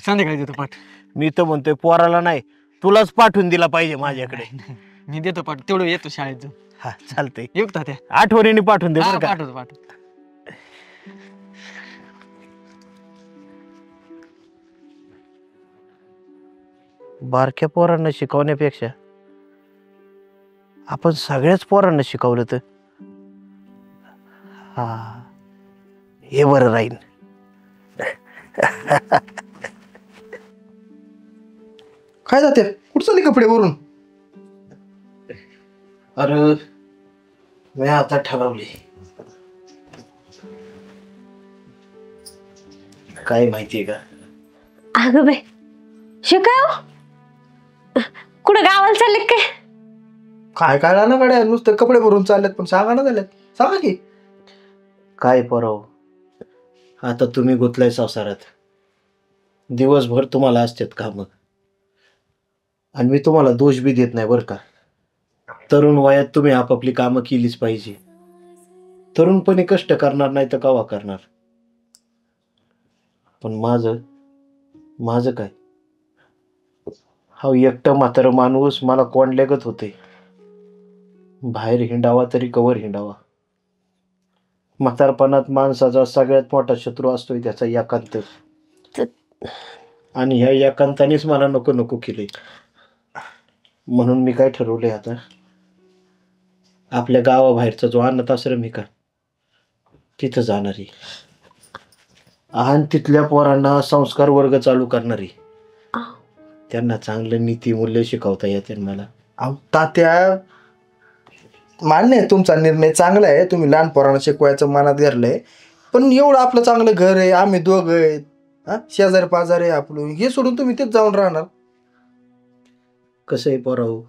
B: संध्याकाळी देतो पाठ.
D: मी तर म्हणतोय पोराला नाही, तुलाच पाठवून दिला पाहिजे माझ्याकडे.
B: मी देतो पाठ. तेवढं येतो शाळेत जाऊन.
D: हा चालतंय,
B: येऊ का त्या?
D: आठवणीने पाठवून दे बरं का.
B: पाठवतो पाठवतो.
D: बारक्या पोरांना शिकवण्यापेक्षा आपण सगळ्याच पोरांना शिकवलं तर हा हे बरं राहील.
E: काय जाते कुठं चालली कपडे वरून?
D: अरे मी आता ठरवली. काय माहितीये का?
A: अगं बाई शिकाव कुठं गावाला चालले काय?
E: काय काय ना गाड्या नुसतं कपडे भरून चालल्यात, पण सांगा ना झाल्यात. सांगा की.
D: काय पोराव, आता तुम्ही गुंतलाय संसारात. दिवसभर तुम्हाला असतात कामं आणि मी तुम्हाला दोष बी देत नाही बरं का. तरुण वयात तुम्ही आपापली कामं केलीच पाहिजे. तरुणपणे कष्ट करणार नाही तर कवा करणार? पण माझं काय? हा एकटं म्हातारं माणूस मला कोंडल्यागत होते. बाहेर हिंडावा तरी कवर हिंडावा. म्हातारपणात माणसाचा सगळ्यात मोठा शत्रू असतोय त्याचा एकांत. आणि ह्या एकांतानेच मला नको नको केले. म्हणून मी काय ठरवलंय आता, आपल्या गावाबाहेरचा जो अनाथ आश्रम आहे का तिथं जाणार आहे आणि तिथल्या पोरांना संस्कार वर्ग चालू करणार आहे. त्यांना चांगलं नीतिमूल्य शिकवता येते मला.
E: अहो तात्या, मान्य आहे तुमचा निर्णय चांगला आहे, तुम्ही लहान पोरांना शिकवायचं मनात धरलंय. पण एवढं आपलं चांगलं घर आहे, आम्ही दोघं आहेत, हा शेजारी पाजारी आहे आपलं, हे सोडून तुम्ही तेच जाऊन राहणार?
D: कसं आहे पोराव,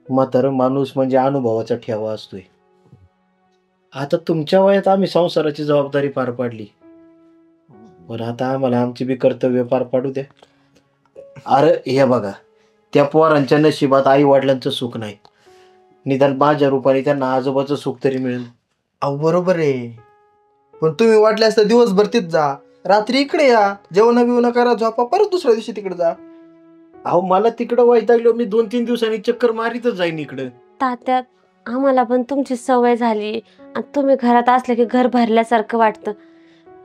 D: म्हातारं माणूस म्हणजे अनुभवाचा ठेवा असतोय. आता तुमच्या वयात आम्ही संसाराची जबाबदारी पार पाडली, पण आता आम्हाला आमची बी कर्तव्य पार पाडू द्या. अरे हे बघा, त्या पोरांच्या नशिबात आई वडिलांचं सुख नाही, निदान माझ्या रूपाने त्यांना आजोबाचं सुख तरी मिळेल.
E: अहो बरोबर आहे, पण तुम्ही वाटल्यास तर दिवसभर तिथ जा, रात्री इकडे या, जेवण बिवणं करा, झोपा, परत दुसऱ्या दिवशी तिकडे जा.
D: अहो मला तिकडं वैतागलो, मी 2-3 दिवसांनी चक्कर मारीतच जाईन इकडं.
A: तात्या आम्हाला पण तुमची सवय झाली आणि तुम्ही घरात असले की घर भरल्यासारखं वाटतं.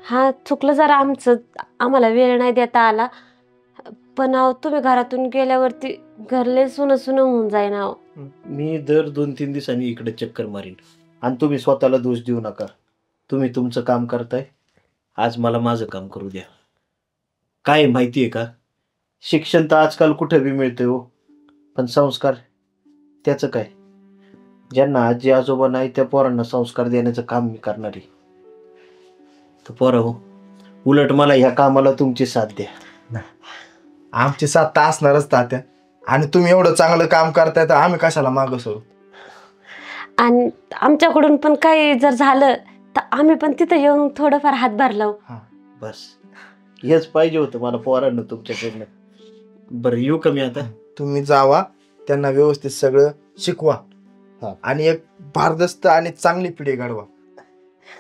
A: हा चुकलं जरा आमचं, आम्हाला वेळ नाही देता आला. पण अहो तुम्ही घरातून गेल्यावरती घरले सुनं सुनं होऊन जाईन. अहो
D: मी दर 2-3 दिवसांनी इकडे चक्कर मारीन आणि तुम्ही स्वतःला दोष देऊ नका. तुम्ही तुमचं काम करताय, आज मला माझं काम करू द्या. काय माहिती आहे का, शिक्षण तर आजकाल कुठं बी मिळतंय हो, पण संस्कार त्याचं काय? ज्यांना आजी आजोबा नाही त्या पोरांना संस्कार देण्याचं काम मी करणार आहे. तर पोरं हो, उलट मला ह्या कामाला तुमची साथ द्या.
E: आमची साथ तर असणारच तात्या. आणि तुम्ही एवढं चांगलं काम करताय तर आम्ही कशाला मागं सरू.
A: आणि आमच्याकडून पण काही जर झालं तर आम्ही पण तिथं येऊन थोडंफार हातभार लावू.
D: बस हेच पाहिजे होतं मला पोरांना तुमच्याकडनं. बरं येऊ का मी आता?
E: तुम्ही जावा, त्यांना व्यवस्थित सगळं शिकवा
D: हा.
E: आणि एक भारदस्त आणि चांगली पिढी घडवा.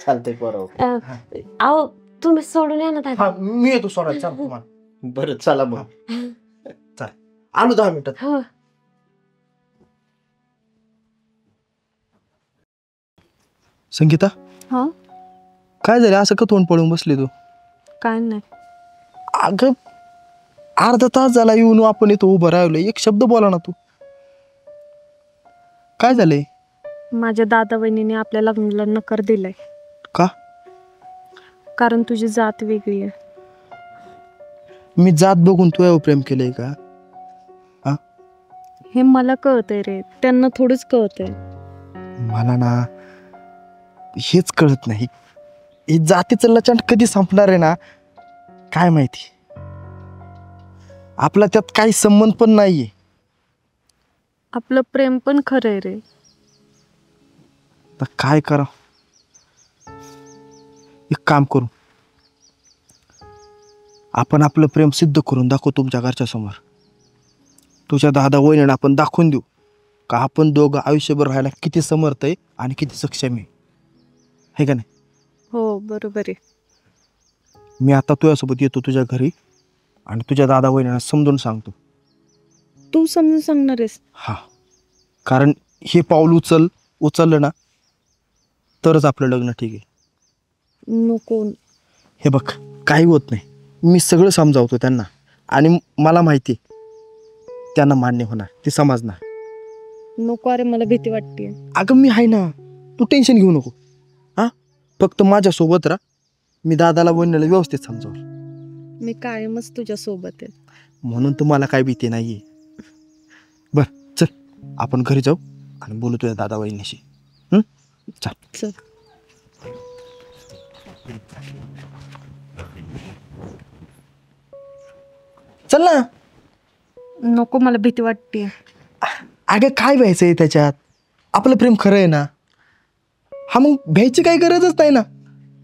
D: चालतंय पोरं.
A: अहो तुम्ही सोडून या ना दादा.
E: हा, मी येतो सोडायला. चाल तुम्हाला.
D: बरं चला मग.
E: आलो 10 मिनिटात.
A: हो.
E: संगीता,
C: हा
E: काय झालं असं का तोंड पळून बसली तू?
C: काय नाही.
E: अगं अर्धा तास झाला येऊन आपण इथं उभं राहिलो, एक शब्द बोला ना तू. काय झालंय?
C: माझ्या दादा वहिनीने आपल्या लग्नाला नकार दिलाय.
E: का?
C: कारण तुझी जात वेगळी आहे.
E: मी जात बघून तुझ्यावर प्रेम केलंय का?
C: हे मला कळतंय रे, त्यांना थोडंच कळतंय.
E: मला ना हेच कळत नाही. हे जातीचं लचांड कधी संपणार आहे ना काय माहिती. आपला त्यात काही संबंध पण नाहीये.
C: आपलं प्रेम पण खरं आहे रे.
E: तर काय करा, एक काम करू, आपण आपलं प्रेम सिद्ध करून दाखवू तुमच्या घरच्या समोर. तुझ्या दादा वहिनीला आपण दाखवून देऊ का आपण दोघं आयुष्यभर राहायला किती समर्थ आहे आणि किती सक्षम आहे का नाही?
C: हो बरोबर आहे.
E: मी आता तुझ्यासोबत येतो तुझ्या घरी आणि तुझ्या दादा वहिनीला समजून सांगतो.
C: तू समजून सांगणार आहेस?
E: हा, कारण हे पाऊल उचललं ना तरच आपलं लग्न ठीक आहे.
C: नको.
E: हे बघ, काही होत नाही. मी सगळं समजावतो त्यांना आणि मला माहिती आहे त्यांना मान्य होणार, ते समजणार.
C: नको अरे, मला भीती वाटते.
E: अगं मी आहे ना, तू टेन्शन घेऊ नको. हां, फक्त माझ्यासोबत राहा. मी दादाला वहिनीला व्यवस्थित समजावं.
C: मी कायमच तुझ्या सोबत आहे.
E: म्हणून तुम्हाला काय भीती नाहीये. बरं चल, आपण घरी जाऊ आणि बोलू तुझ्या दादा वहिनीशी. चल
C: चल.
E: चल ना.
C: नको, मला भीती वाटते.
E: अगं काय व्हायचंय त्याच्यात? आपलं प्रेम खरं आहे ना. हा, मग भ्यायची काही गरजच नाही ना.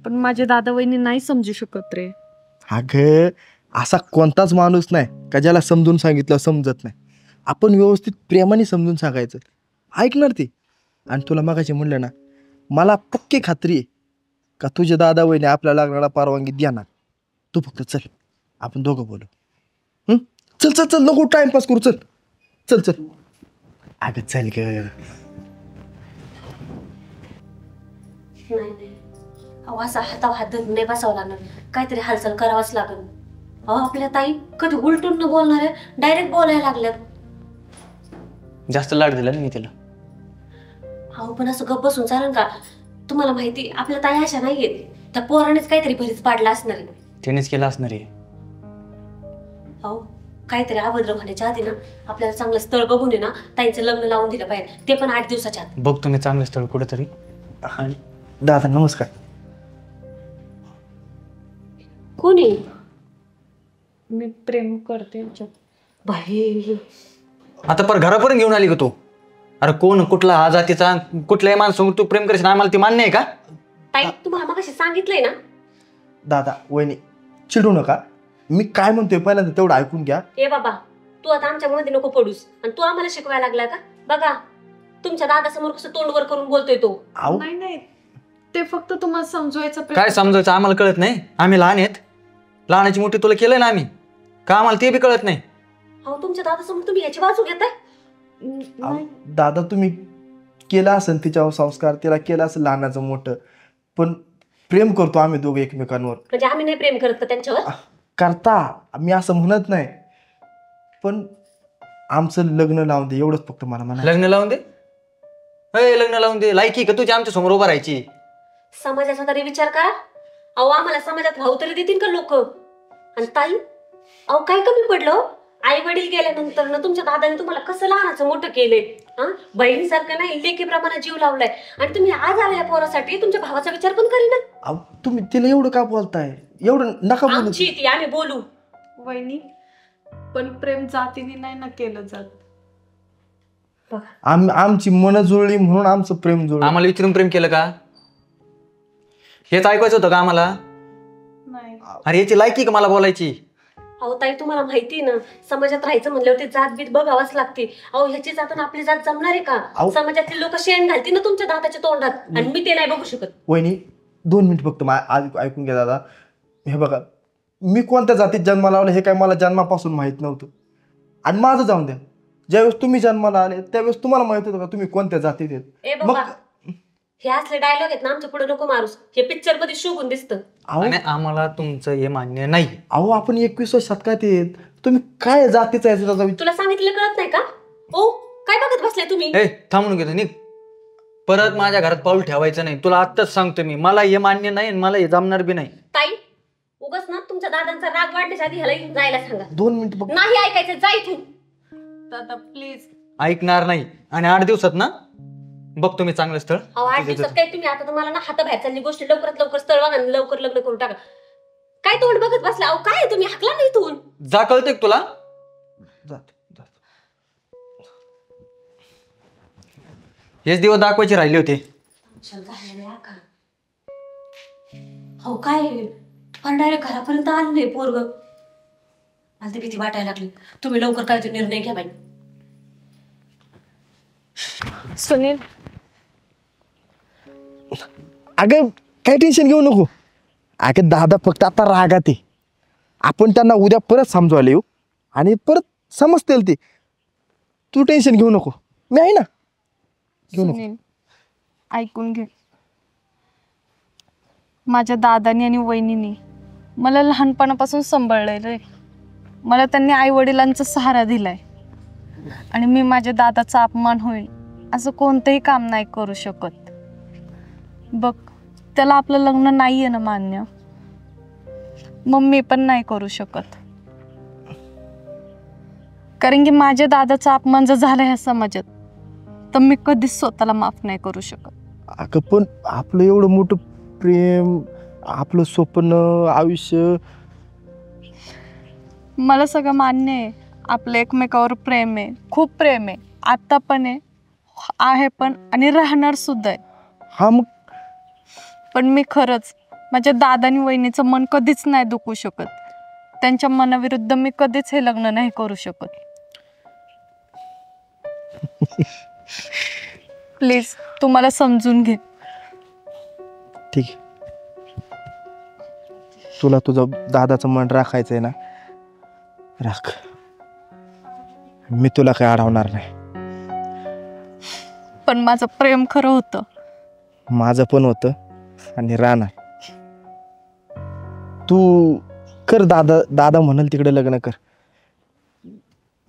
C: पण माझे दादा वहिनी नाही समजू शकत रे.
E: अगं असा कोणताच माणूस नाही का ज्याला समजून सांगितलं समजत नाही. आपण व्यवस्थित प्रेमाने समजून सांगायचं, ऐकणार ती. आणि तुला मगाशी म्हणलं ना, मला पक्की खात्री आहे का तुझे दादा वहिनी आपल्या लग्नाला परवानगी देणार. तू फक्त चल, आपण दोघं बोलू. चल चल चल, नको टाइमपास करू. चल चल चल. अगं चल ग.
A: नाही अहो, असा हातावर हात धरून नाही बसावं लागणार. काहीतरी हालचाल करावंच लागेल. अहो आपल्या ताई कधी उलटून न बोलणार आहे, डायरेक्ट बोलायला लागल्यात.
B: जास्त लाड दिला ना मी तिला.
A: अहो पण असं गप्प बसून चालेल का? तुम्हाला माहिती आपल्या ताई अशा नाहीयेत. त्या पोरानेच काहीतरी भरीच पाडला असणार आहे.
B: त्यानेच केलं असणार आहे.
A: अहो काहीतरी अभद्र होण्याच्या आधी ना आपल्याला चांगलं स्थळ बघून आहे ना ताईंचं लग्न लावून दिलं पाहिजे, ते पण 8 दिवसाच्या आत.
B: बघ तुम्ही चांगलं स्थळ कुठेतरी.
E: आणि दादा नमस्कार.
A: कोणी?
C: मी प्रेम करते.
A: बाई
B: आता पर घरापर्यंत घेऊन आली का तू? अरे कोण, कुठला हा जातीचा, कुठल्याही माणसं तू प्रेम करशील आम्हाला ती मान्य आहे का?
A: ताई तुम्हाला मगाशी सांगितलंय ना.
E: दादा वहिनी चिडू नका. मी काय म्हणतोय पहिल्यांदा तेवढं ऐकून घ्या.
A: ए बाबा, तू आता आमच्या मध्ये नको पडूस. आणि तू आम्हाला शिकवायला लागलाय का? बघा तुमच्या दादासमोर कसं तोंडवर करून बोलतोय तो.
E: आऊ,
C: नाही नाही, ते फक्त तुम्हाला समजवायचं
B: काय समजायचं आम्हाला कळत नाही? आम्ही लहान आहेत. लहानाची मोठी तुला केलंय ना आम्ही, का आम्हाला ते बी कळत नाही?
A: अहो तुमच्या दादासमोर तुम्ही याची बाजू घेताय.
E: आऊ, दादा तुम्ही केला असेल तिच्यावर संस्कार, तिला केला असेल लहानाचं मोठं, पण प्रेम करतो आम्ही दोघं एकमेकांवर.
A: म्हणजे आम्ही नाही प्रेम करत का त्यांच्यावर?
E: करता, मी असं म्हणत नाही, पण आमचं लग्न लावून दे एवढंच फक्त मला म्हणा.
B: लग्न लावून दे? लग्न लावून दे? लायकी का तुझी आमच्या समोर उभा राहायची?
A: समाजाचा तरी विचार करा. अहो आम्हाला समाजात राहू तरी देतील का लोक? आणि ताई, अहो काय कमी पडलं? आई वडील गेल्यानंतर ना तुमच्या दादाने तुम्हाला कसं लहानाचं मोठं केलंय. हा, बहिणीसारखं नाही लेकीप्रमाणे जीव लावलाय. आणि तुम्ही आज आला या पोरासाठी तुमच्या भावाचा विचार पण करीना.
E: अहो, तुम्ही तिला एवढं का बोलताय? एवढं नका बोलू.
A: आमची ती आम्ही बोलू.
C: वहिनी पण प्रेम जातीने नाही ना केलं जात.
E: आमची मन जुळली म्हणून आमचं प्रेम जुळलं.
B: आम्हाला विचारून प्रेम केलं का? हेच ऐकायचं होतं का आम्हाला?
C: नाही.
B: अरे याची लायकी का मला बोलायची?
A: अहो ताई तुम्हाला माहिती ना समाजात राहायचं म्हणल्यावर ते जात बीत बघावंच लागते. अहो ह्याची जात आणि आपली जात जमणार आहे का? समाजातले लोक शेण घालतील ना तुमच्या दादाच्या तोंडात आणि मी ते नाही बघू शकत.
E: वहिनी 2 मिनिट फक्त ऐकून घ्या दादा. हे बघा, मी कोणत्या जातीत जन्माला आलो हे काय मला जन्मापासून माहित नव्हतं. आणि माझं जाऊन द्या, ज्यावेळेस तुम्ही जन्माला आले त्यावेळेस तुम्हाला माहित होतं का तुम्ही कोणत्या जातीत
A: ए
E: आहेत?
A: बाबा, हे असले डायलॉग आहेत ना आमच्या पुढे नको मारूस. हे पिक्चर मध्ये शोभून दिसतं.
B: आणि आम्हाला तुमचं हे मान्य नाही.
E: अहो आपण 21व्या शतकात येत, तुम्ही काय जातीचा आहे त्याचा
A: तुला सांगितलं कळत नाही का? ओ काय बघत बसलाय तुम्ही?
B: ए थांबून घेतो निघ. परत माझ्या घरात पाऊल ठेवायचं नाही. तुला आत्ताच सांगतो मी, मला हे मान्य नाही आणि मला हे जमणार बी नाही.
A: ताई उगाच ना तुमच्या दादांचा राग वाढण्याच्या आधी ह्याला इथून जायला सांगा.
E: 2 मिनिट बघ.
A: नाही ऐकायचं, जा इथून.
C: दादा प्लीज.
B: ऐकणार नाही. आणि 8 दिवसात ना बघतो मी चांगलं स्थळ.
A: अहो 8 दिवसात काय तुम्ही आता तुम्हाला ना हाताबाहेर चालली गोष्टी लवकरात लवकर स्थळ बघा आणि लवकर लग्न करून टाका. काय तोंड बघत बसला? अहो काय तुम्ही हाकला नाही इथून.
B: जा, कळतंय तुला? हेच दिवस दाखवायचे राहिले होते.
A: हो काय पण डायरेक्ट घरापर्यंत आलं नाही पोरग. मला ते भीती वाटायला लागली. तुम्ही लवकर काय निर्णय घ्या बाई.
C: सुनील
E: अगं काय टेन्शन घेऊ नको. अगं दादा फक्त आता रागात आहे. आपण त्यांना उद्या परत समजवायला येऊ आणि परत समजतील ते. तू टेन्शन घेऊ नको, मी आहे ना. घेऊ नको.
C: सुनील ऐकून घे. माझ्या दादानी आणि वहिनीनी मला लहानपणापासून सांभाळलेलं आहे. मला त्यांनी आई वडिलांचा सहारा दिलाय आणि मी माझ्या दादाचा अपमान होईल असं कोणतंही काम नाही करू शकत. बघ त्याला आपलं लग्न नाहीये ना मान्य, मग मी पण नाही करू शकत. कारण की माझ्या दादाचा अपमान जर झाला ह्या समाजात तर मी कधीच स्वतःला माफ नाही करू शकत.
E: अगं पण आपलं एवढं मोठं प्रेम, आपलं स्वप्न, आयुष्य.
C: मला सगळं मान्य आहे. आपलं एकमेकावर प्रेम आहे, खूप प्रेम आहे. आता पण आहे पण आणि राहणार सुद्धा आहे.
E: हा मग
C: पण मी खरंच माझ्या दादा आणि वहिनीचं मन कधीच नाही दुखवू शकत. त्यांच्या मनाविरुद्ध मी कधीच हे लग्न नाही करू शकत. प्लीज तू मला समजून घे.
E: ठीक आहे, तुला तुझं दादाचं मन राखायचंय ना, राख. मी तुला काय अडवणार नाही.
C: पण माझं प्रेम खरं होतं.
E: माझं पण होतं आणि राहणार. तू कर दादा, दादा म्हणाल तिकडे लग्न कर.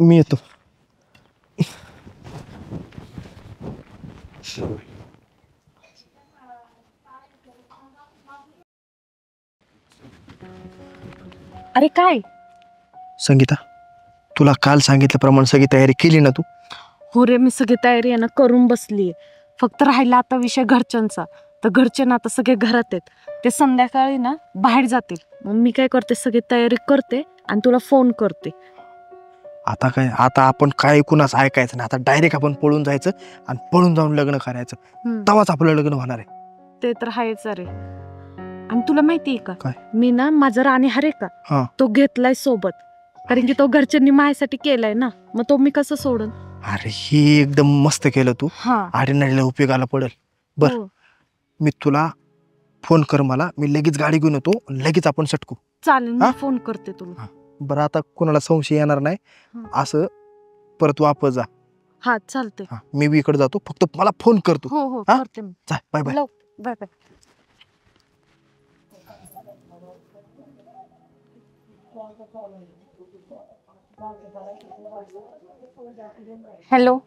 E: मी येतो.
C: अरे काय?
E: संगीता, तुला काल सांगितल्याप्रमाणे सगळी तयारी केली ना तू?
C: हो रे, मी सगळी तयारी आहे ना करून बसलीये. फक्त राहिला आता विषय घरच्यांचा. तर घरचे ना आता सगळे घरात आहेत. ते संध्याकाळी ना बाहेर जातील. मग मी काय करते, सगळी तयारी करते आणि तुला फोन करते.
E: आता काय, आता आपण काय कुणाच ऐकायचं नाही. आता डायरेक्ट आपण पळून जायचं आणि पळून जाऊन लग्न करायचं. तेव्हाच आपलं लग्न होणार आहे.
C: ते तर आहेच रे. आणि तुला माहितीये का,
E: काय?
C: मी ना माझा राणी हरे का
E: हा.
C: तो घेतलाय सोबत. कारण की तो घरच्यांनी माझ्यासाठी केलाय ना, मग तो मी कसं सोडून.
E: अरे हे एकदम मस्त केलं तू.
C: हा
E: आडीनडीला उपयोगाला पडेल. बर,
C: हो.
E: मी तुला फोन कर, मला मी लगेच गाडी घेऊन येतो, लगेच आपण सटकू.
C: चालेल, मी
E: हा?
C: फोन करते तुला.
E: बरं, आता कोणाला संशय येणार नाही असं परत वापस जा.
C: हा चालते.
E: हा, मी बी इकडे जातो, फक्त मला फोन करतो.
C: हो हो
E: हा?
C: करते मी.
E: जा, bye bye.
C: Bye bye. Hello.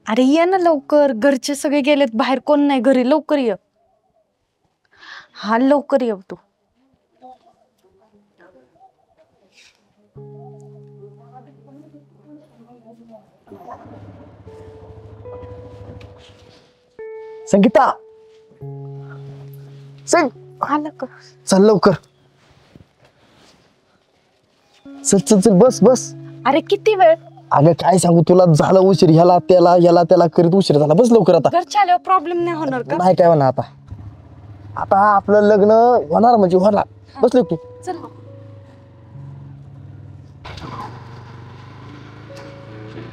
C: अरे ये ना लवकर, घरचे सगळे गेलेत बाहेर, कोण नाही घरी. लवकर ये. हा लवकर ये तू.
E: संगीता चल
C: आलं का?
E: चल लवकर. चल चल चल बस बस.
C: अरे किती वेळ?
E: अगं काय सांगू तुला, झालं उशीर, ह्याला त्याला करीत उशीर झाला. बस लवकर आता.
C: घरच्या आल्यावर प्रॉब्लेम नाही होणार का?
E: नाही काय होणार आता. आता आपलं लग्न होणार म्हणजे होणार. बस लवकर.
C: चल.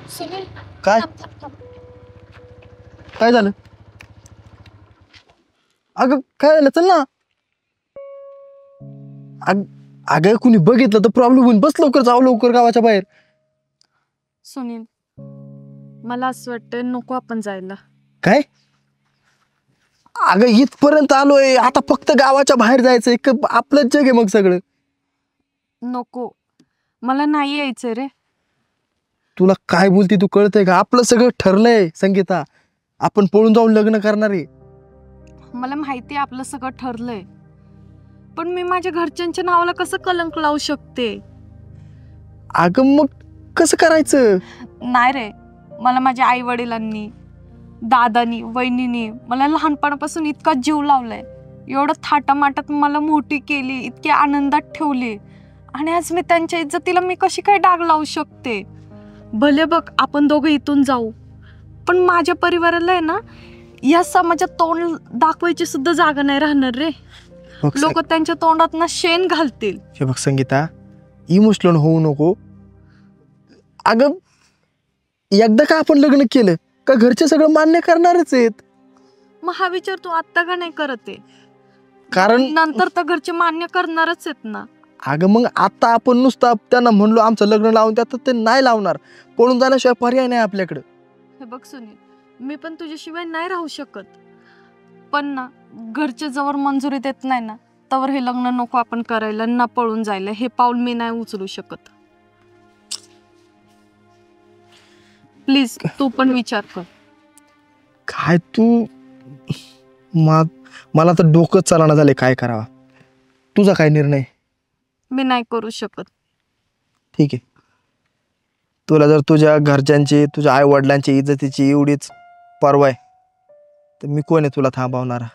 C: सुनील,
E: काय काय झालं? अगं काय झालं? चल ना. अगं कुणी बघितलं तर प्रॉब्लेम होईल. बस लवकर, जाऊ लवकर गावाच्या बाहेर.
C: सुनील, मला असं वाटतं नको आपण जायला.
E: काय? अगं इथपर्यंत आलोय, आता फक्त गावाच्या बाहेर जायचं. एक आपलंच जग आहे मग सगळं.
C: नको, मला नाही यायचंय रे.
E: तुला काय बोलते तू, कळतंय का? आपलं सगळं ठरलंय संगीता. आपण पळून जाऊन लग्न करणार आहे.
C: मला माहिती आहे आपलं सगळं ठरलंय, पण मी माझ्या घरच्यांच्या नावाला कसं कलंक लावू शकते?
E: अगं मग कसं करायचं?
C: नाही रे, मला माझ्या आई वडिलांनी, दादानी, वहिनीनी मला लहानपणापासून इतका जीव लावलाय. एवढं थाटामाटात मला मोठी केली, इतकी आनंदात ठेवली, आणि आज मी त्यांच्या इज्जतीला मी कशी काय डाग लावू शकते? भले बघ आपण दोघं इथून जाऊ, पण माझ्या परिवाराला आहे ना या समाजात तोंड दाखवायची सुद्धा जागा नाही राहणार रे. लोक त्यांच्या तोंडात ना शेण घालतील.
E: हे बघ संगीता, इमोशनल होऊ नको. अगं एकदा का आपण लग्न केलं का घरचे सगळं मान्य करणारच आहेत.
C: मग हा विचार तू आत्ता का नाही करत आहे?
E: कारण
C: नंतर तर घरचे मान्य करणारच आहेत ना.
E: अगं मग आता आपण नुसतं त्यांना म्हणलो आमचं लग्न लावून त्यात ते नाही लावणार. पळून जाण्याशिवाय पर्याय नाही आपल्याकडं.
C: हे बघ सुनील, मी पण तुझ्याशिवाय नाही राहू शकत, पण ना घरचे जवळ मंजुरी देत नाही ना तवर हे लग्न नको आपण करायला ना पळून जायला. हे पाऊल मी नाही उचलू शकत. प्लीज तू पण विचार कर.
E: काय तू मला तर डोकं चालना झाले, काय करावा. तुझा काय निर्णय?
C: मी नाही करू शकत.
E: ठीक आहे, तुला जर तुझ्या घरच्यांची, तुझ्या आई वडिलांची इज्जतीची एवढीच पर्वा आहे तर मी कोण आहे तुला थांबवणारा?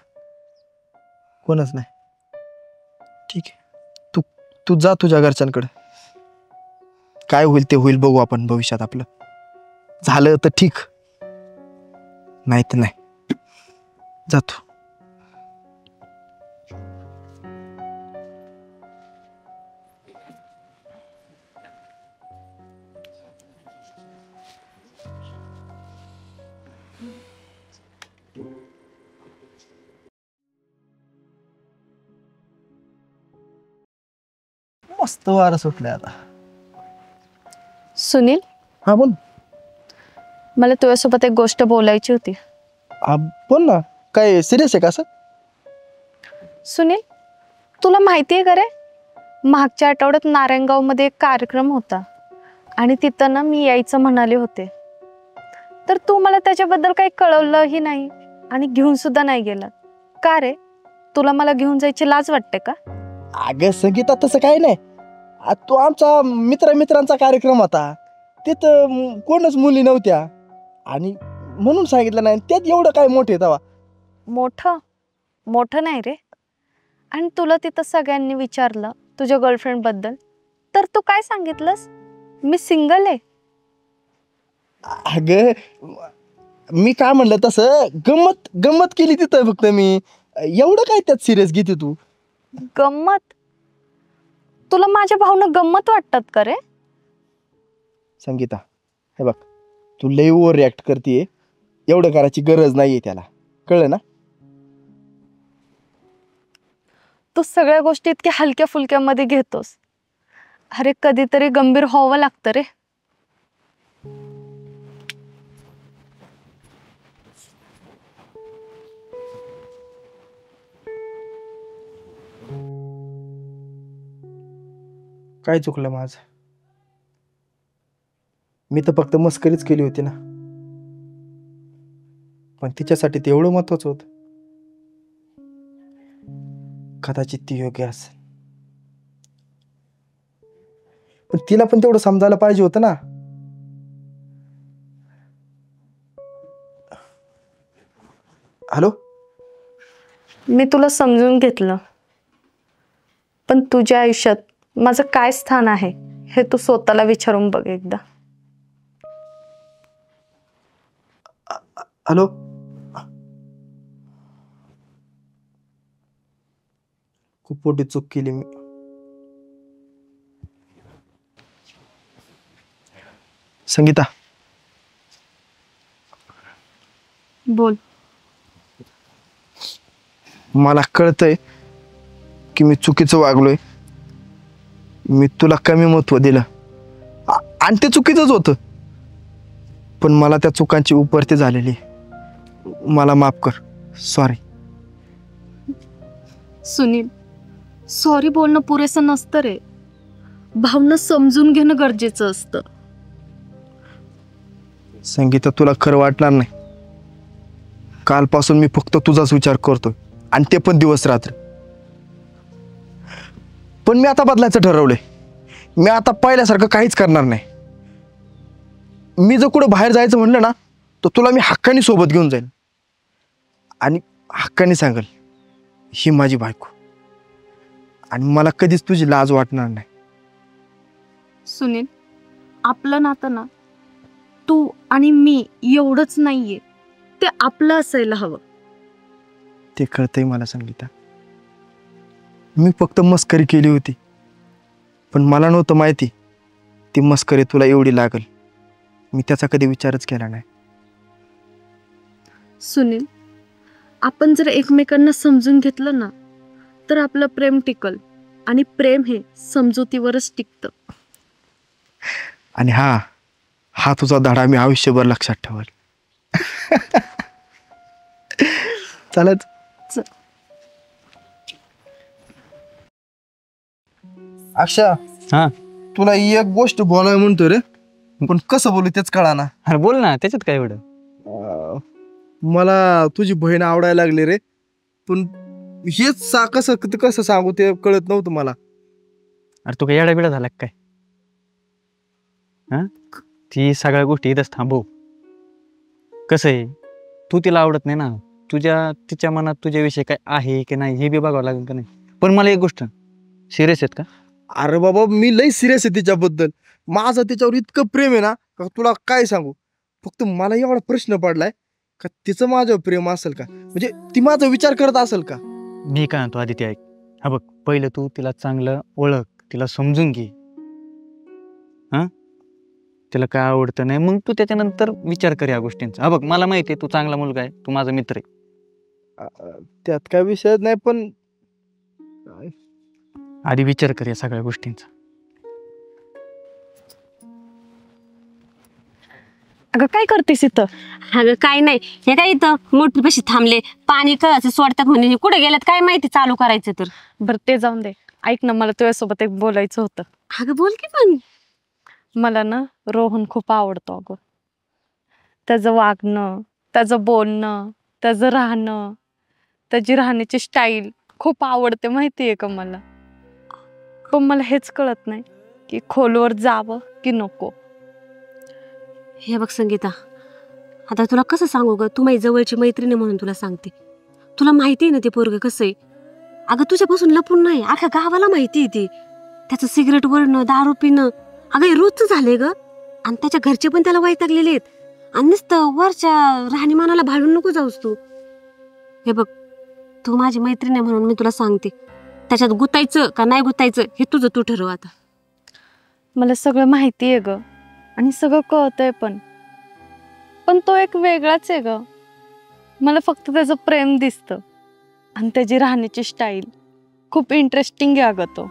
E: कोणच नाही. ठीक आहे, तू जा तुझ्या घरच्यांकडे. काय होईल ते होईल, बघू आपण भविष्यात. आपलं झालं तर ठीक, नाही तर नाही. जातो. मस्त वारं सुटलंय आता.
C: सुनील,
E: हा बोल.
C: मला तुझ्यासोबत एक गोष्ट बोलायची होती.
E: हा बोल ना. काय सिरियस आहे का असं?
C: सुनील, तुला माहिती आहे का रे, मागच्या आठवड्यात नारायणगावमध्ये एक कार्यक्रम होता आणि तिथं ना मी यायचं म्हणाले होते, तर तू मला त्याच्याबद्दल काही कळवलंही नाही आणि घेऊन सुद्धा नाही गेला. का रे, तुला मला घेऊन जायची लाज वाटते का?
E: अगं संगीता, तसं काही नाही. तो आमचा मित्रांचा कार्यक्रम होता, तिथं कोणच मुली नव्हत्या आणि म्हणून सांगितलं नाही. त्यात एवढं काय मोठे तवा.
C: मोठं नाही रे. आणि तुला तिथं सगळ्यांनी विचारलं तुझ्या गर्लफ्रेंड बद्दल, तर तू काय सांगितलंस? मी सिंगल आहे.
E: अगं मी काय म्हणलं, तसं गंमत केली तिथं फक्त मी. एवढं काय त्यात सिरियस घेते तू?
C: गंमत? तुला माझ्या भावना गंमत वाटतात का रे?
E: संगीता, हे बघ, तू लई ओव्हर रिॲक्ट करते. एवढं करायची गरज नाहीये त्याला, कळलं ना?
C: तू सगळ्या गोष्टी इतक्या हलक्या फुलक्यामध्ये घेतोस. अरे कधीतरी गंभीर व्हावं लागतं रे.
E: काय चुकलं माझं? मी तर फक्त मस्करीच केली होती ना, पण तिच्यासाठी ते एवढं महत्वाचं होतं. कदाचित ती योग्य असेल, पण तिला पण तेवढं समजायला पाहिजे होतं ना.
C: मी तुला समजून घेतलं, पण तुझ्या आयुष्यात माझं काय स्थान आहे हे तू स्वतःला विचारून बघ एकदा.
E: हॅलो, खूप मोठी चूक केली मी. संगीता,
C: बोल.
E: मला कळतंय की मी चुकीचं वागलोय. मी तुला कमी महत्व दिलं आणि ते चुकीचंच होतं, पण मला त्या चुकांची उपरती झालेली. मला माफ कर. सॉरी.
C: सुनील, सॉरी बोलणं पुरेसं नसतं रे. भावना समजून घेणं गरजेचं असतं.
E: संगीता, तुला खरं वाटणार नाही, कालपासून मी फक्त तुझाच विचार करतोय, आणि ते पण दिवस रात्र. पण मी आता बदलायचं ठरवलंय. मी आता पहिल्यासारखं काहीच करणार नाही. मी जर कुठं बाहेर जायचं म्हणलं ना, तर तुला मी हक्काने सोबत घेऊन जाईल आणि हक्काने सांगेल ही माझी बायको, आणि मला कधीच तुझी लाज वाटणार नाही.
C: सुनील, आपलं नातं ना तू आणि मी एवढंच नाहीये, ते आपलं असायला हवं.
E: ते कळतंय मला संगीता. मी फक्त मस्करी केली होती, पण मला नव्हतं माहिती ती मस्करी तुला एवढी लागल. मी त्याचा कधी विचारच केला नाही.
C: सुनील, आपण जर एकमेकांना समजून घेतलं ना, तर आपलं प्रेम टिकल, आणि प्रेम हे समजुतीवरच टिकतं.
E: आणि हा तुझा धडा मी आयुष्यभर लक्षात ठेवल. चालत. अक्षा,
B: हा,
E: तुला एक गोष्ट बोलाय म्हणतो रे, पण कसं बोलू तेच कळा ना.
B: अरे बोल ना, त्याच्यात काय एवढं.
E: मला तुझी बहीण आवडायला लागली रे, पण हेच कसं सांगू ते कळत नव्हतं मला.
B: अरे तू काय येडा बिडा झाला का काय? हा, ती सगळ्या गोष्टी इथंच थांबव. कसं आहे, तू तिला आवडत नाही ना, तिच्या मनात तुझ्याविषयी काय आहे की नाही हे बी बघावं लागेल का नाही. पण मला एक गोष्ट, सिरियस आहेत का?
E: अरे बाबा, मी लई सिरियस आहे तिच्याबद्दल. माझं तिच्यावर इतकं प्रेम आहे ना, का तुला काय सांगू. फक्त मला एवढा प्रश्न पडलाय का तिचं माझ्यावर प्रेम असेल का, म्हणजे ती माझा विचार करत असेल का.
B: मी काय म्हणतो आदित्य, ऐक. हा बघ, पहिलं तू तिला चांगलं ओळख, तिला समजून घे. हां, तिला काय आवडतं नाही, मग तू त्याच्यानंतर विचार कर या गोष्टींचा. हा बघ, मला माहिती आहे तू चांगला मुलगा आहे, तू माझा मित्र आहे.
E: त्यात काय विषय नाही, पण
B: आधी विचार कर या सगळ्या गोष्टींचा.
C: अगं काय करतेस इथं?
A: अगं काय नाही, हे काय इथं मोटर पाशी थांबले, पाणी कळाचं सोडतात म्हणे. हे कुठे गेल्यात काय माहिती चालू करायचं तर.
C: बरं ते जाऊन दे. ऐक ना, मला तुझ्यासोबत एक बोलायचं होतं.
A: अगं बोल की पण.
C: मला ना रोहन खूप आवडतो अगं. त्याचं वागणं, त्याचं बोलणं, त्याचं राहणं, त्याची राहण्याची स्टाईल खूप आवडते, माहिती आहे का मला. पण मला हेच कळत नाही की खोलवर जावं की नको.
A: हे बघ संगीता, आता तुला कसं सांगू ग, तू माझी जवळची मैत्रीण आहे म्हणून तुला सांगते. तुला माहिती आहे ना ते पोरगं कसं आहे. अगं तुझ्यापासून लपून नाही, अख्या गावाला माहिती आहे ती. त्याचं सिगरेट वळणं, दारू पिणं, अगं हे रोजचं झालंय ग. आणि त्याच्या घरचे पण त्याला वैतागलेले आहेत. आणि नुसतं वरच्या राहणीमानाला भाळून नको जाऊस तू. हे बघ, तू माझी मैत्रीण आहे म्हणून मी तुला सांगते, त्याच्यात गुतायचं का नाही गुतायचं हे तुझं तू ठरव आता.
C: मला सगळं माहिती आहे ग, आणि सगळं कळतंय, पण तो एक वेगळाच आहे ग. मला फक्त त्याचं प्रेम दिसतं, आणि त्याची राहण्याची स्टाईल खूप इंटरेस्टिंग आहे अगं. तो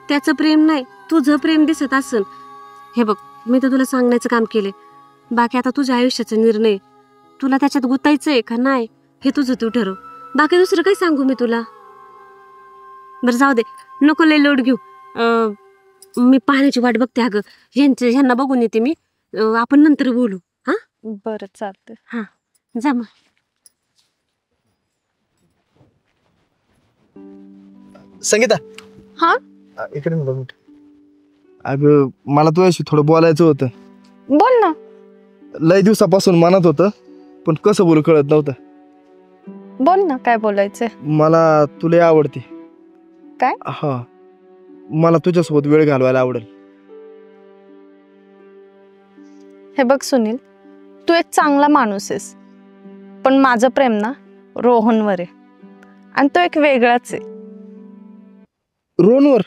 A: त्याचं प्रेम नाही, तुझं प्रेम दिसत असेल. हे बघ, मी तर तुला सांगण्याचं काम केले. बाकी आता तुझ्या आयुष्याचा निर्णय, तुला त्याच्यात गुतायचंय का नाही हे तुझं तू ठरव. बाकी दुसरं काही सांगू मी तुला. बरं जाऊ दे, नको लय लोड घेऊ. मी पाहण्याची वाट बघते अगं. ह्यांना बघून येते मी. आपण नंतर बोलू. हा
C: बरं चालतंय.
A: हा, जा मग.
E: संगीता,
C: हा,
E: इकडे बघ. अगं मला तुझ्याशी थोडं बोलायचं होतं.
C: बोल ना.
E: लय दिवसापासून मनात होतं, पण कसं बोलू कळत नव्हतं.
C: बोल ना, काय बोलायचंय?
E: मला तुला आवडते.
C: काय?
E: हा, मला तुझ्यासोबत वेळ घालवायला आवडेल.
C: हे बघ सुनील, तू एक चांगला माणूस आहेस, पण माझं प्रेम ना रोहनवर आहे, आणि तो एक वेगळाच आहे.
E: रोहनवर?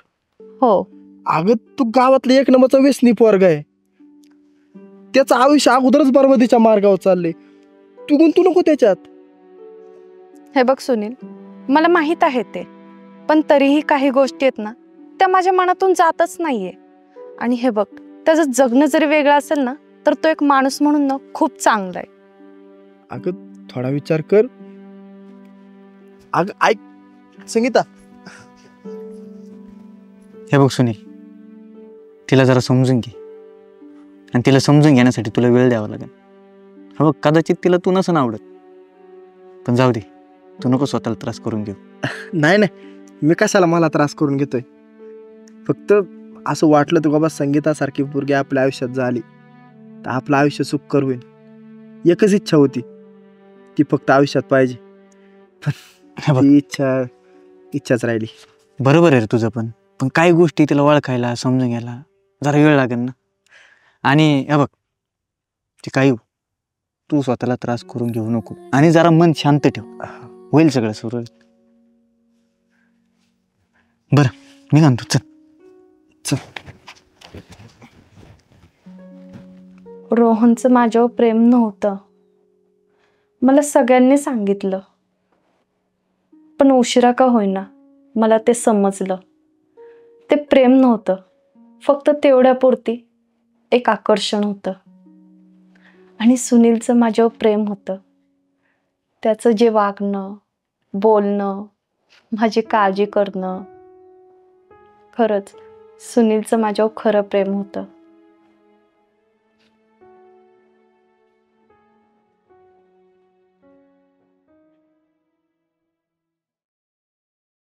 C: हो.
E: अगं तू गावातला एक नंबरचा व्यसनी पोरगा आहे. त्याचं आयुष्य अगोदरच बरबादीच्या मार्गावर चाललंय. तू गुंतू नको त्याच्यात.
C: हे बघ सुनील, मला माहित आहे ते, पण तरीही काही गोष्टी आहेत ना त्या माझ्या मनातून जातच नाहीये. आणि हे बघ, त्याचं जगणं जरी वेगळं असेल ना, तर तो एक माणूस म्हणून ना खूप चांगला आहे.
E: अगं थोडा विचार कर. अगं ऐक संगीता.
B: हे बघ सुनील, तिला जरा समजून घे, आणि तिला समजून घेण्यासाठी तुला वेळ द्यावा लागेल. हा बघ, कदाचित तिला तू नसं आवडत, पण जाऊ दे, तू नको स्वतःला त्रास करून घेऊ.
E: नाही नाही, मी कशाला मला त्रास करून घेतोय. फक्त असं वाटलं तू बाबा संगीतासारखी पोरगी आपल्या आयुष्यात झाली तर आपलं आयुष्य सुखकर होईल. एकच इच्छा होती, ती फक्त आयुष्यात पाहिजे.
B: हे बघ,
E: ती इच्छाच राहिली.
B: बरोबर आहे रे तुझं, पण काही गोष्टी तिला ओळखायला समजून घ्यायला जरा वेळ लागेल ना. आणि हे बघ, ते काही हो, तू स्वतःला त्रास करून घेऊ नको, आणि जरा मन शांत ठेव, होईल सगळं सुरू. बरं, मी म्हणतो चल.
C: रोहनचं माझ्यावर प्रेम नव्हतं, मला सगळ्यांनी सांगितलं, पण उशिरा का होईना मला ते समजलं. ते प्रेम नव्हतं, फक्त तेवढ्यापुरती एक आकर्षण होतं. आणि सुनीलचं माझ्यावर प्रेम होतं. त्याचं जे वागणं, बोलणं, माझी काळजी करणं, खरंच सुनीलचं माझ्यावर खरं प्रेम होतं.